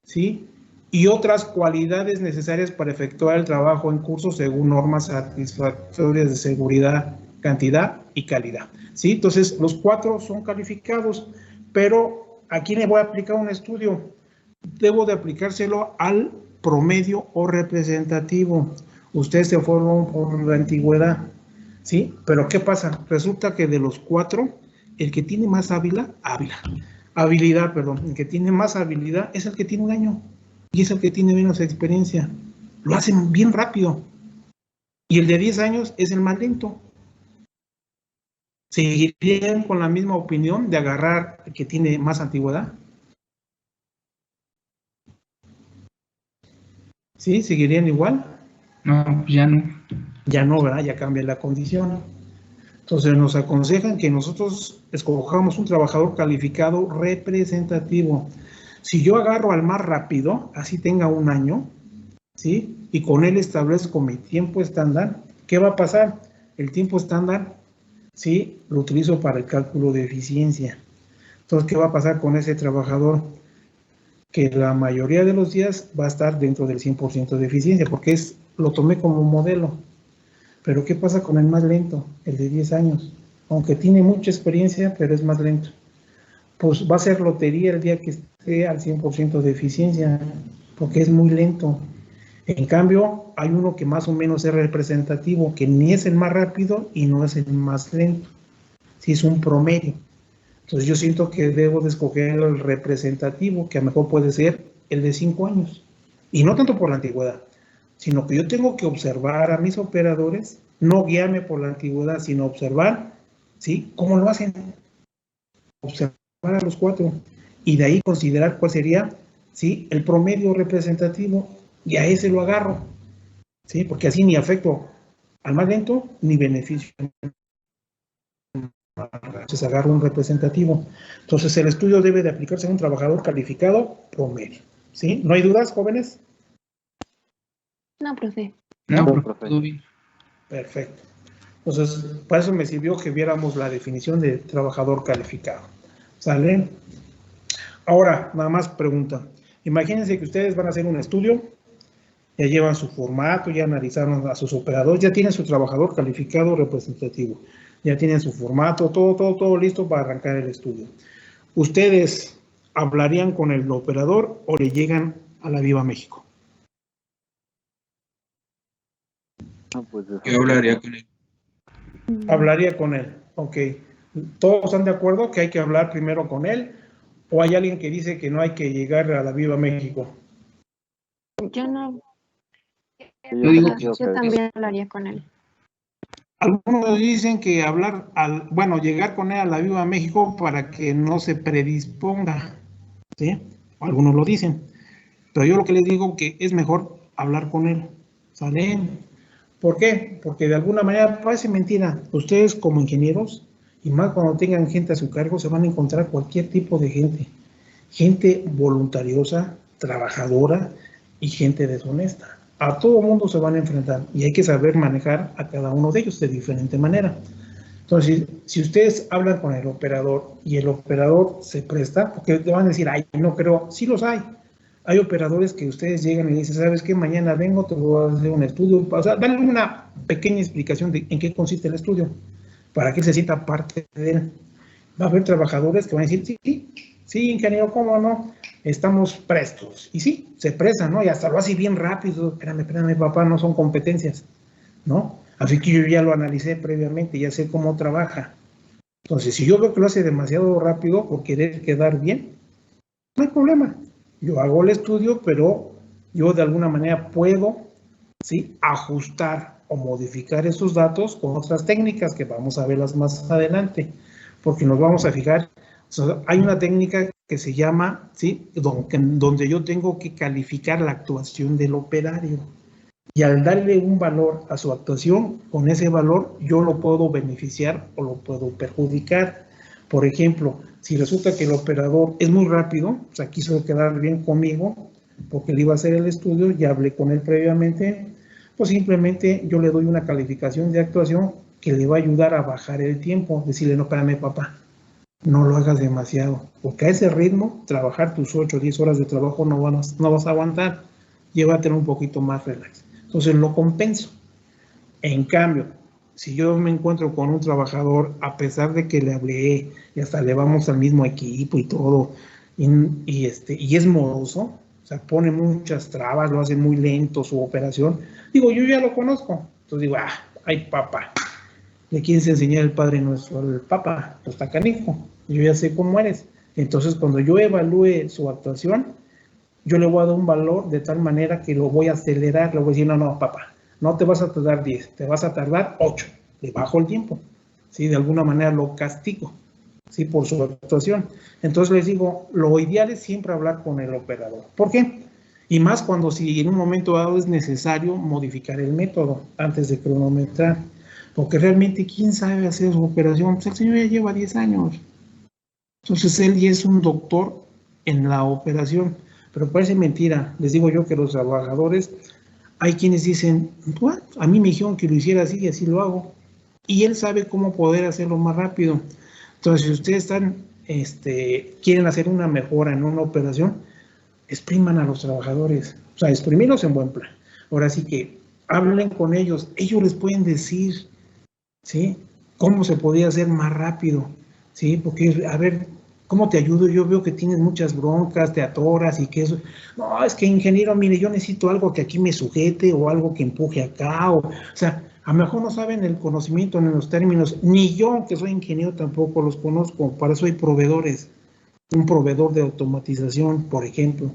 ¿sí? Y otras cualidades necesarias para efectuar el trabajo en curso según normas satisfactorias de seguridad, cantidad y calidad, ¿sí? Entonces, los 4 son calificados, pero aquí le voy a aplicar un estudio. Debo de aplicárselo al promedio o representativo. Ustedes se fueron por la antigüedad, ¿sí? Pero ¿qué pasa? Resulta que de los 4, el que tiene más habilidad, el que tiene más habilidad es el que tiene 1 año y es el que tiene menos experiencia. Lo hacen bien rápido. Y el de 10 años es el más lento. ¿Seguirían con la misma opinión de agarrar el que tiene más antigüedad? ¿Sí? ¿Seguirían igual? No, ya no. Ya no, ¿verdad? Ya cambia la condición. Entonces nos aconsejan que nosotros escojamos un trabajador calificado representativo. Si yo agarro al más rápido, así tenga 1 año, ¿sí? Y con él establezco mi tiempo estándar, ¿qué va a pasar? El tiempo estándar, ¿sí? Lo utilizo para el cálculo de eficiencia. Entonces, ¿qué va a pasar con ese trabajador? Que la mayoría de los días va a estar dentro del 100% de eficiencia, porque lo tomé como modelo. Pero ¿qué pasa con el más lento? El de 10 años. Aunque tiene mucha experiencia, pero es más lento. Pues va a ser lotería el día que esté al 100% de eficiencia, porque es muy lento. En cambio, hay uno que más o menos es representativo, que ni es el más rápido y no es el más lento. Sí, es un promedio. Entonces yo siento que debo de escoger el representativo, que a lo mejor puede ser el de 5 años. Y no tanto por la antigüedad, sino que yo tengo que observar a mis operadores, no guiarme por la antigüedad, sino observar, ¿sí? ¿Cómo lo hacen? Observar a los 4 y de ahí considerar cuál sería, ¿sí? El promedio representativo y a ese lo agarro, ¿sí? Porque así ni afecto al más lento ni beneficio. Entonces agarro un representativo. Entonces el estudio debe de aplicarse a un trabajador calificado promedio, ¿sí? ¿No hay dudas, jóvenes? No, profe. No, No, profe, todo bien. Perfecto. Entonces, para eso me sirvió que viéramos la definición de trabajador calificado. ¿Sale? Ahora, nada más pregunta. Imagínense que ustedes van a hacer un estudio, ya llevan su formato, ya analizaron a sus operadores, ya tienen su trabajador calificado representativo, ya tienen su formato, todo listo para arrancar el estudio. ¿Ustedes hablarían con el operador o le llegan a la Viva México? Yo hablaría con él. Hablaría con él, ok. ¿Todos están de acuerdo que hay que hablar primero con él? ¿O hay alguien que dice que no hay que llegar a la Viva México? Yo no. Yo digo que Yo también hablaría con él. Algunos dicen que llegar con él a la Viva México para que no se predisponga, ¿sí? Algunos lo dicen. Pero yo lo que les digo que es mejor hablar con él, ¿sale? ¿Por qué? Porque de alguna manera parece mentira. Ustedes como ingenieros, y más cuando tengan gente a su cargo, se van a encontrar cualquier tipo de gente. Gente voluntariosa, trabajadora y gente deshonesta. A todo mundo se van a enfrentar y hay que saber manejar a cada uno de ellos de diferente manera. Entonces, si ustedes hablan con el operador y el operador se presta, porque te van a decir, ay, no creo, sí los hay. Hay operadores que ustedes llegan y dicen, ¿sabes qué? Mañana vengo, te voy a hacer un estudio. O sea, dale una pequeña explicación de en qué consiste el estudio, para que se sienta parte de él. Va a haber trabajadores que van a decir, sí, ingeniero, ¿cómo no? Estamos prestos. Y sí, se prestan, ¿no? Y hasta lo hace bien rápido. Espérame, papá, no son competencias, ¿no? Así que yo ya lo analicé previamente, ya sé cómo trabaja. Entonces, si yo veo que lo hace demasiado rápido por querer quedar bien, no hay problema. Yo hago el estudio, pero yo de alguna manera puedo, ¿sí?, ajustar o modificar esos datos con otras técnicas que vamos a verlas más adelante, porque nos vamos a fijar. O sea, hay una técnica que se llama, ¿sí?, donde yo tengo que calificar la actuación del operario. Y al darle un valor a su actuación, con ese valor yo lo puedo beneficiar o lo puedo perjudicar. Por ejemplo, si resulta que el operador es muy rápido, o sea, quiso quedar bien conmigo, porque le iba a hacer el estudio, ya hablé con él previamente, pues simplemente yo le doy una calificación de actuación que le va a ayudar a bajar el tiempo. Decirle, no, espérame, papá, no lo hagas demasiado, porque a ese ritmo, trabajar tus 8 o 10 horas de trabajo no vas a aguantar. Llévatelo un poquito más relax. Entonces lo compenso. En cambio, si yo me encuentro con un trabajador, a pesar de que le hablé y hasta le vamos al mismo equipo y todo, y es moroso, o sea, pone muchas trabas, lo hace muy lento su operación, digo, yo ya lo conozco, entonces digo, ay papá, ¿le quieres enseñar el Padre Nuestro al Papa? Pues está canijo, yo ya sé cómo eres. Entonces, cuando yo evalúe su actuación, yo le voy a dar un valor de tal manera que lo voy a acelerar, le voy a decir, no, papá, no te vas a tardar 10, te vas a tardar 8, le bajo el tiempo, ¿sí? De alguna manera lo castigo, ¿sí? Por su actuación. Entonces les digo, lo ideal es siempre hablar con el operador. ¿Por qué? Y más cuando si en un momento dado es necesario modificar el método antes de cronometrar, porque realmente, ¿quién sabe hacer su operación? Pues el señor ya lleva 10 años. Entonces, él ya es un doctor en la operación. Pero parece mentira. Les digo yo que los trabajadores, hay quienes dicen, bueno, a mí me dijeron que lo hiciera así y así lo hago. Y él sabe cómo poder hacerlo más rápido. Entonces, si ustedes quieren hacer una mejora en una operación, expriman a los trabajadores. O sea, exprimirlos en buen plan. Ahora sí que hablen con ellos. Ellos les pueden decir, ¿sí? ¿Cómo se podía hacer más rápido? ¿Sí? Porque, a ver, ¿cómo te ayudo? Yo veo que tienes muchas broncas, te atoras y que eso. No, es que ingeniero, mire, yo necesito algo que aquí me sujete o algo que empuje acá. O sea, a lo mejor no saben el conocimiento en los términos. Ni yo, que soy ingeniero, tampoco los conozco. Para eso hay proveedores. Un proveedor de automatización, por ejemplo.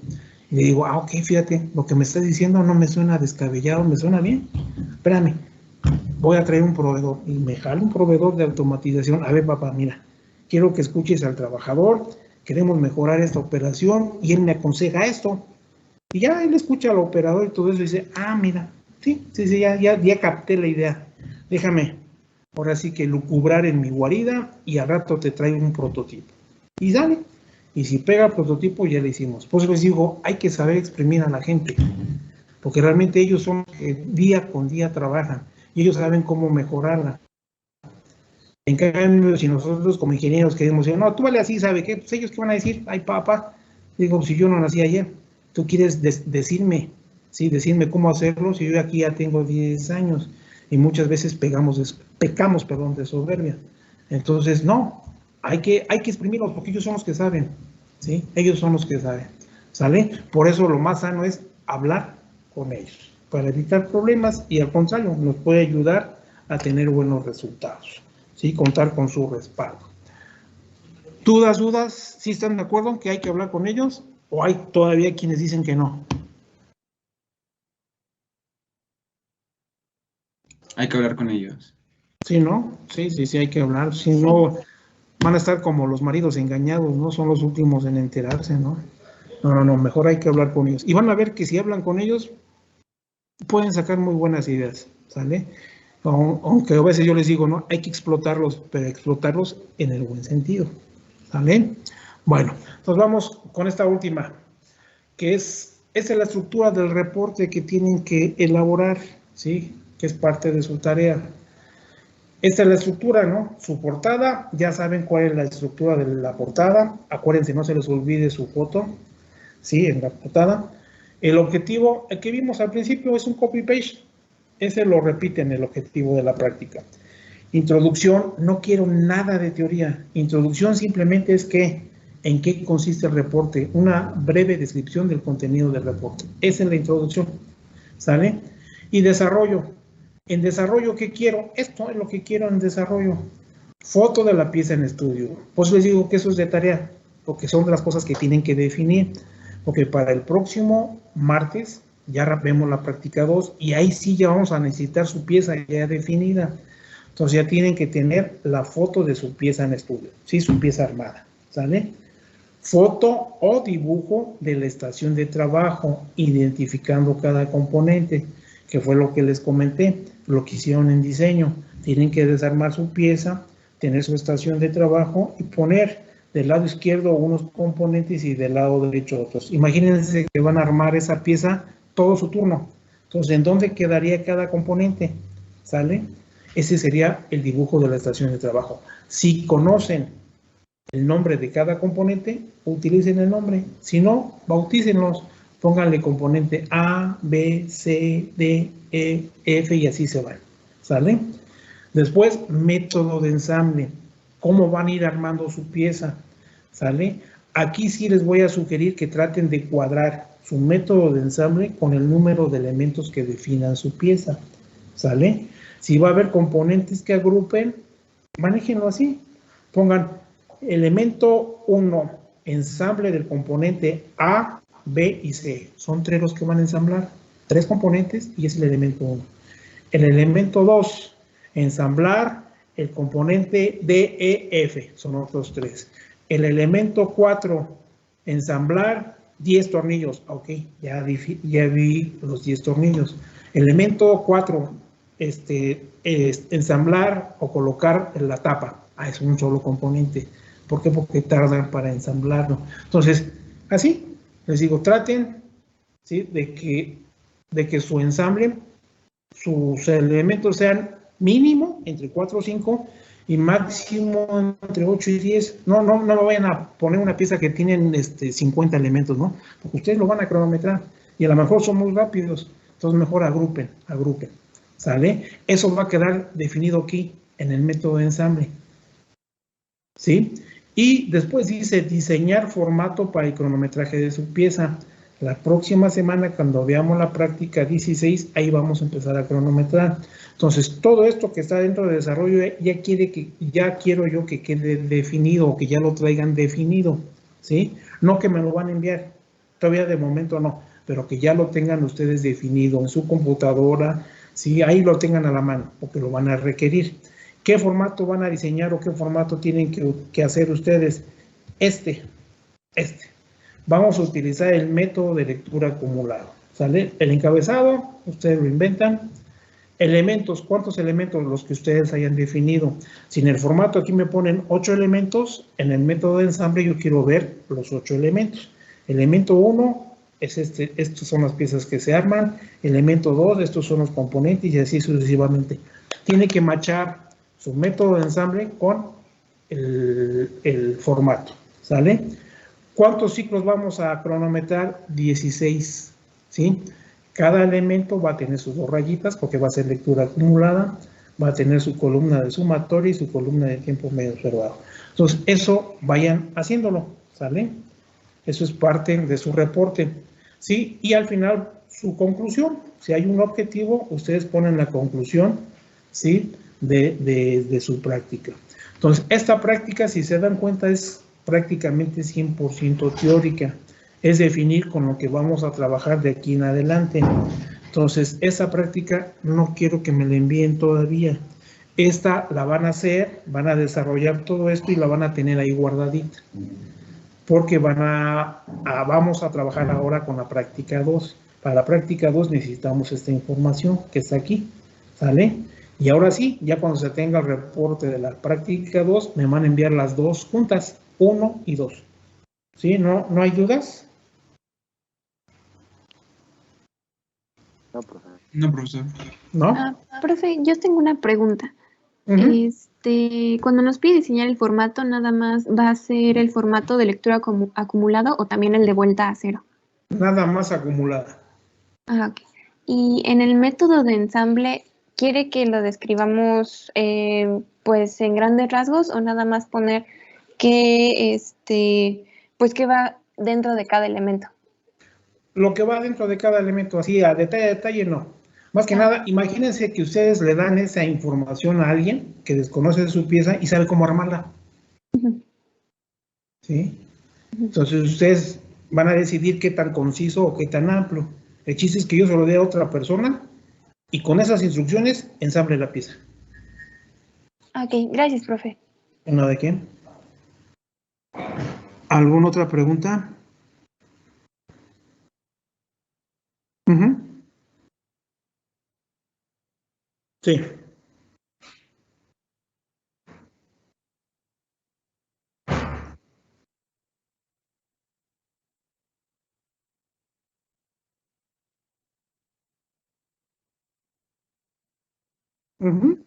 Y le digo, ok, fíjate, lo que me estás diciendo no me suena descabellado, me suena bien. Espérame. Voy a traer un proveedor y me jalo un proveedor de automatización. A ver, papá, mira, quiero que escuches al trabajador, queremos mejorar esta operación y él me aconseja esto. Y ya él escucha al operador y todo eso y dice, mira, sí, ya capté la idea. Déjame, ahora sí que lucubrar en mi guarida y al rato te traigo un prototipo. Y sale. Y si pega el prototipo, ya le hicimos. Por eso les digo, hay que saber exprimir a la gente, porque realmente ellos son los que día con día trabajan. Y ellos saben cómo mejorarla. En cambio, si nosotros como ingenieros queremos decir, no, tú vale así, ¿sabe qué? Pues ellos qué van a decir, ay papá, digo, si yo no nací ayer, tú quieres decirme, ¿sí? Decirme cómo hacerlo, si yo aquí ya tengo 10 años y muchas veces pecamos de soberbia. Entonces, no, hay que exprimirlos porque ellos son los que saben, ¿sí? Ellos son los que saben, ¿sale? Por eso lo más sano es hablar con ellos, para evitar problemas y al contrario, nos puede ayudar a tener buenos resultados, ¿sí? Contar con su respaldo. ¿Dudas? ¿Sí están de acuerdo que hay que hablar con ellos? ¿O hay todavía quienes dicen que no? Hay que hablar con ellos. Sí, ¿no? Sí, hay que hablar. Si no, van a estar como los maridos engañados, ¿no? Son los últimos en enterarse, ¿no? No, mejor hay que hablar con ellos. Y van a ver que si hablan con ellos, pueden sacar muy buenas ideas, ¿sale? Aunque a veces yo les digo, no, hay que explotarlos, pero explotarlos en el buen sentido, ¿sale? Bueno, nos vamos con esta última, que es la estructura del reporte que tienen que elaborar, ¿sí? Que es parte de su tarea. Esta es la estructura, ¿no? Su portada, ya saben cuál es la estructura de la portada. Acuérdense, no se les olvide su foto, ¿sí? En la portada. El objetivo, el que vimos al principio, es un copy-paste. Ese lo repiten, el objetivo de la práctica. Introducción, no quiero nada de teoría. Introducción simplemente es en qué consiste el reporte. Una breve descripción del contenido del reporte. Esa es la introducción, ¿sale? Y desarrollo. En desarrollo, ¿qué quiero? Esto es lo que quiero en desarrollo. Foto de la pieza en estudio. Pues les digo que eso es de tarea, porque son de las cosas que tienen que definir. Porque para el próximo martes ya vemos la práctica 2 y ahí sí ya vamos a necesitar su pieza ya definida. Entonces ya tienen que tener la foto de su pieza en estudio, ¿sí? Su pieza armada, ¿sale? Foto o dibujo de la estación de trabajo, identificando cada componente, que fue lo que les comenté, lo que hicieron en diseño. Tienen que desarmar su pieza, tener su estación de trabajo y poner del lado izquierdo unos componentes y del lado derecho otros. Imagínense que van a armar esa pieza todo su turno. Entonces, ¿en dónde quedaría cada componente? ¿Sale? Ese sería el dibujo de la estación de trabajo. Si conocen el nombre de cada componente, utilicen el nombre. Si no, bautícenlos. Pónganle componente A, B, C, D, E, F y así se van. ¿Sale? Después, método de ensamble. ¿Cómo van a ir armando su pieza? ¿Sale? Aquí sí les voy a sugerir que traten de cuadrar su método de ensamble con el número de elementos que definan su pieza, ¿sale? Si va a haber componentes que agrupen, manéjenlo así. Pongan elemento 1, ensamble del componente A, B y C. Son 3 los que van a ensamblar, 3 componentes y es el elemento 1. El elemento 2, ensamblar el componente D, E, F, son otros 3. El elemento 4, ensamblar 10 tornillos. Ok, ya vi los 10 tornillos. Elemento 4, ensamblar o colocar la tapa. Es un solo componente. ¿Por qué? Porque tardan para ensamblarlo. Entonces, así, les digo, traten, ¿sí?, de que su ensamble, sus elementos sean mínimo entre 4 o 5 y máximo entre 8 y 10. No me vayan a poner una pieza que tienen 50 elementos, ¿no? Porque ustedes lo van a cronometrar y a lo mejor son muy rápidos. Entonces mejor agrupen. ¿Sale? Eso va a quedar definido aquí en el método de ensamble. ¿Sí? Y después dice diseñar formato para el cronometraje de su pieza. La próxima semana, cuando veamos la práctica 16, ahí vamos a empezar a cronometrar. Entonces, todo esto que está dentro de desarrollo ya quiero yo que quede definido o que ya lo traigan definido, ¿sí? No que me lo van a enviar, todavía de momento no, pero que ya lo tengan ustedes definido en su computadora, ¿sí? Ahí lo tengan a la mano, porque lo van a requerir. ¿Qué formato van a diseñar o qué formato tienen que hacer ustedes? Este. Vamos a utilizar el método de lectura acumulado, ¿sale? El encabezado, ustedes lo inventan. Elementos, ¿cuántos elementos? Los que ustedes hayan definido. Si en el formato aquí me ponen 8 elementos, en el método de ensamble yo quiero ver los 8 elementos. Elemento 1 es estas son las piezas que se arman. Elemento 2, estos son los componentes y así sucesivamente. Tiene que machar su método de ensamble con el formato, ¿sale? ¿Cuántos ciclos vamos a cronometrar? 16, ¿sí? Cada elemento va a tener sus 2 rayitas porque va a ser lectura acumulada, va a tener su columna de sumatoria y su columna de tiempo medio observado. Entonces, eso vayan haciéndolo, ¿sale? Eso es parte de su reporte, ¿sí? Y al final, su conclusión. Si hay un objetivo, ustedes ponen la conclusión, ¿sí?, de su práctica. Entonces, esta práctica, si se dan cuenta, es prácticamente 100% teórica. Es definir con lo que vamos a trabajar de aquí en adelante. Entonces, esa práctica no quiero que me la envíen todavía. Esta la van a hacer, van a desarrollar todo esto y la van a tener ahí guardadita. Porque vamos a trabajar ahora con la práctica 2. Para la práctica 2 necesitamos esta información que está aquí, ¿sale? Y ahora sí, ya cuando se tenga el reporte de la práctica 2, me van a enviar las 2 juntas, 1 y 2. ¿Sí? ¿No hay dudas? No, profesor. No, profesor. ¿No? Profe, yo tengo una pregunta. Uh-huh. Cuando nos pide diseñar el formato, ¿nada más va a ser el formato de lectura acumulado o también el de vuelta a cero? Nada más acumulada. Ok. Y en el método de ensamble, ¿quiere que lo describamos pues en grandes rasgos o nada más poner que pues que va dentro de cada elemento? Lo que va dentro de cada elemento, así a detalle, no. Más que nada, imagínense que ustedes le dan esa información a alguien que desconoce su pieza y sabe cómo armarla. ¿Sí? Entonces ustedes van a decidir qué tan conciso o qué tan amplio. El chiste es que yo se lo dé a otra persona y con esas instrucciones ensamble la pieza. Ok, gracias, profe. ¿No de qué? ¿Alguna otra pregunta? Uh-huh. Sí. Uh-huh.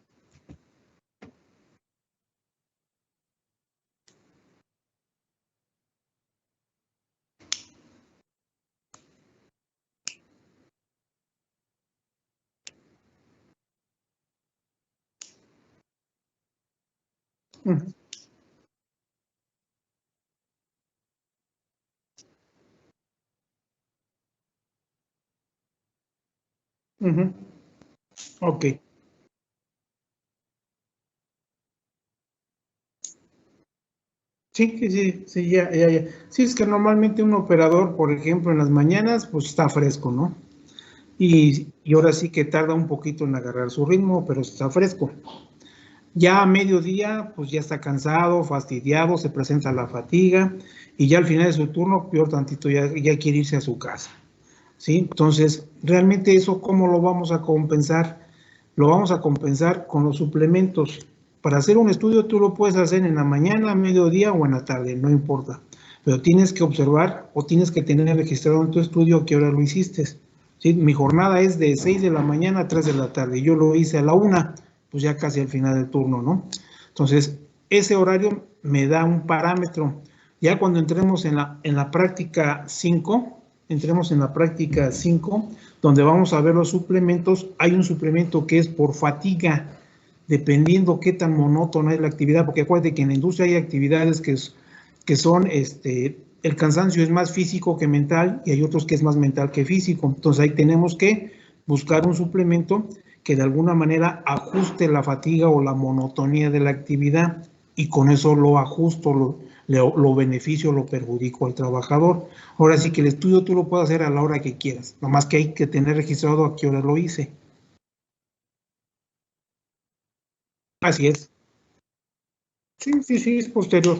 Uh-huh. Ujú. Ok. Sí, ya. Sí, es que normalmente un operador, por ejemplo, en las mañanas, pues está fresco, ¿no? Y ahora sí que tarda un poquito en agarrar su ritmo, pero está fresco. Ya a mediodía, pues ya está cansado, fastidiado, se presenta la fatiga, y ya al final de su turno, peor tantito, ya quiere irse a su casa, ¿sí? Entonces, realmente eso, ¿cómo lo vamos a compensar? Lo vamos a compensar con los suplementos. Para hacer un estudio tú lo puedes hacer en la mañana, a mediodía o en la tarde, no importa. Pero tienes que observar o tienes que tener registrado en tu estudio a qué hora lo hiciste. ¿Sí? Mi jornada es de 6 de la mañana a 3 de la tarde. Yo lo hice a la 1, pues ya casi al final del turno, ¿no? Entonces, ese horario me da un parámetro. Ya cuando entremos en la práctica 5, donde vamos a ver los suplementos, hay un suplemento que es por fatiga, dependiendo qué tan monótona es la actividad, porque acuérdate que en la industria hay actividades que son, el cansancio es más físico que mental y hay otros que es más mental que físico. Entonces ahí tenemos que buscar un suplemento que de alguna manera ajuste la fatiga o la monotonía de la actividad y con eso lo ajusto, lo beneficio, lo perjudico al trabajador. Ahora sí que el estudio tú lo puedes hacer a la hora que quieras, nomás que hay que tener registrado a qué hora lo hice. Así es. Sí, es posterior,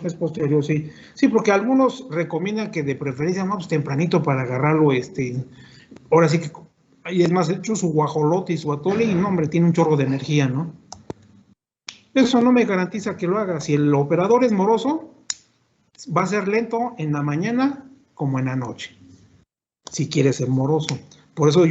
sí. Sí, porque algunos recomiendan que de preferencia más tempranito para agarrarlo, ahora sí que, y es más, hecho su guajolote y su atole y no, hombre, tiene un chorro de energía, ¿no? Eso no me garantiza que lo haga. Si el operador es moroso, va a ser lento en la mañana como en la noche, si quiere ser moroso. Por eso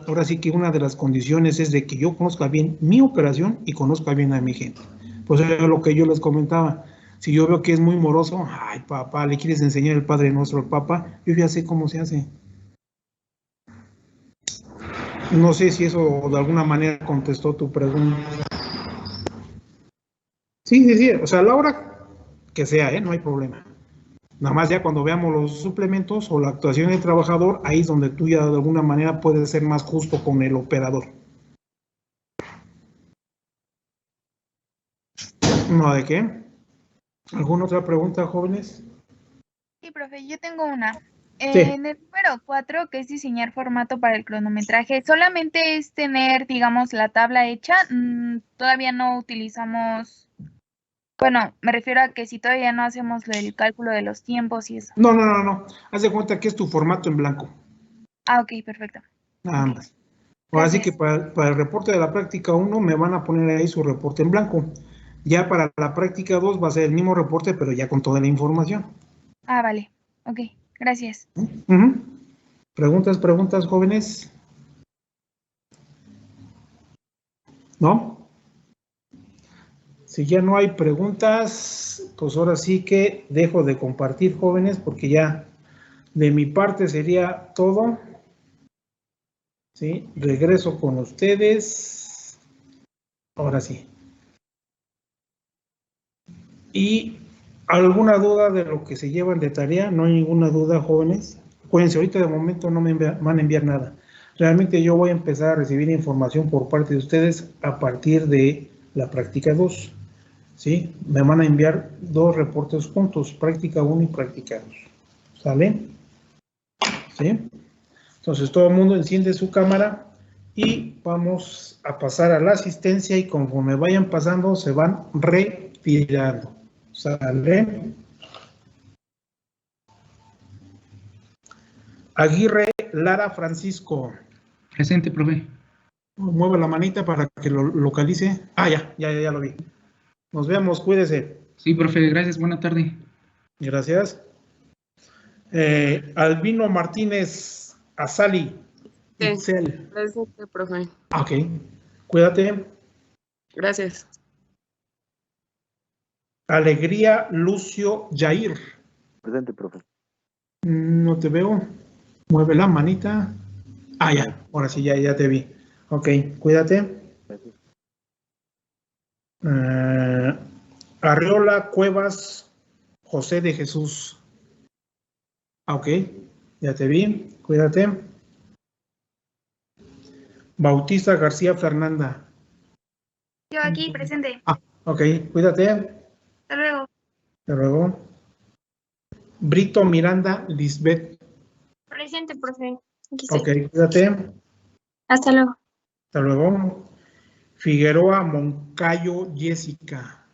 ahora sí que una de las condiciones es de que yo conozca bien mi operación y conozca bien a mi gente. Pues es lo que yo les comentaba. Si yo veo que es muy moroso, ay papá, le quieres enseñar el Padre Nuestro al Papa, yo ya sé cómo se hace. No sé si eso de alguna manera contestó tu pregunta. Sí, o sea, a la hora que sea, no hay problema. Nada más ya cuando veamos los suplementos o la actuación del trabajador, ahí es donde tú ya de alguna manera puedes ser más justo con el operador. ¿No de qué? ¿Alguna otra pregunta, jóvenes? Sí, profe, yo tengo una. Sí. En el número 4, que es diseñar formato para el cronometraje, ¿solamente es tener, digamos, la tabla hecha? Todavía no utilizamos, bueno, me refiero a que si todavía no hacemos el cálculo de los tiempos y eso. No. Haz de cuenta que es tu formato en blanco. Ah, ok, perfecto. Nada Ok. más. Ahora sí que Gracias. para el reporte de la práctica 1 me van a poner ahí su reporte en blanco. Ya para la práctica 2 va a ser el mismo reporte, pero ya con toda la información. Ah, vale. Ok, gracias. ¿Preguntas, jóvenes? ¿No? Si ya no hay preguntas, pues ahora sí que dejo de compartir, jóvenes, porque ya de mi parte sería todo. ¿Sí? Regreso con ustedes. Ahora sí. ¿Y alguna duda de lo que se llevan de tarea? No hay ninguna duda, jóvenes. Acuérdense, ahorita de momento no me van a enviar nada. Realmente yo voy a empezar a recibir información por parte de ustedes a partir de la práctica 2. ¿Sí? Me van a enviar 2 reportes juntos, práctica 1 y práctica 2. ¿Sale? ¿Sí? Entonces todo el mundo enciende su cámara y vamos a pasar a la asistencia y conforme vayan pasando se van retirando. ¿Sale? Aguirre Lara Francisco. Presente, profe. Mueve la manita para que lo localice. Ah, ya lo vi. Nos vemos, cuídese. Sí, profe, gracias, buena tarde. Gracias. Albino Martínez Azali. Sí, Itzel. presente, profe. Ok. Cuídate. Gracias. Alegría Lucio Jair. Presente, profe. No te veo. Mueve la manita. Ah, ya. Ahora sí, ya te vi. Ok, cuídate. Gracias. Arriola Cuevas José de Jesús. Ok, ya te vi. Cuídate. Bautista García Fernanda. Yo aquí, presente. Ok, cuídate. Hasta luego. Hasta luego. Brito Miranda Lisbeth. Presente, profe. Aquí Ok, estoy. cuídate. Hasta luego. Hasta luego. Figueroa Moncayo Jessica.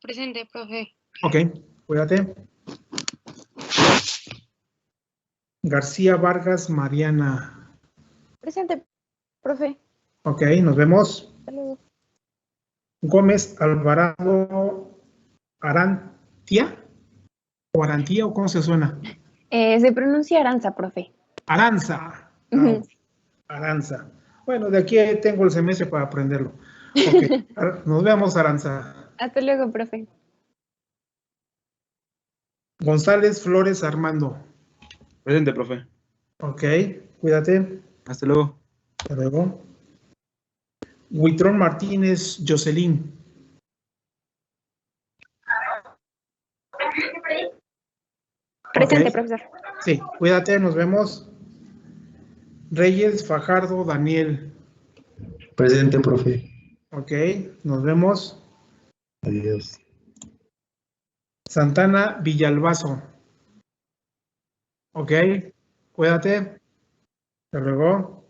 Presente, profe. Ok, cuídate. García Vargas Mariana. Presente, profe. Ok, nos vemos. Hasta luego. Gómez Alvarado Arantia. ¿O Arantía o cómo se suena? Se pronuncia Aranza, profe. Aranza. Ujú. Aranza. Bueno, de aquí tengo el semestre para aprenderlo. Ok, nos vemos, Aranza. Hasta luego, profe. González Flores Armando. Presente, profe. Ok, cuídate. Hasta luego. Hasta luego. Huitrón Martínez Jocelyn. Presente, Ok, profesor. sí, cuídate, nos vemos. Reyes Fajardo Daniel. Presente, profe. Ok, nos vemos. Adiós. Santana Villalbazo. Ok, cuídate. Hasta luego.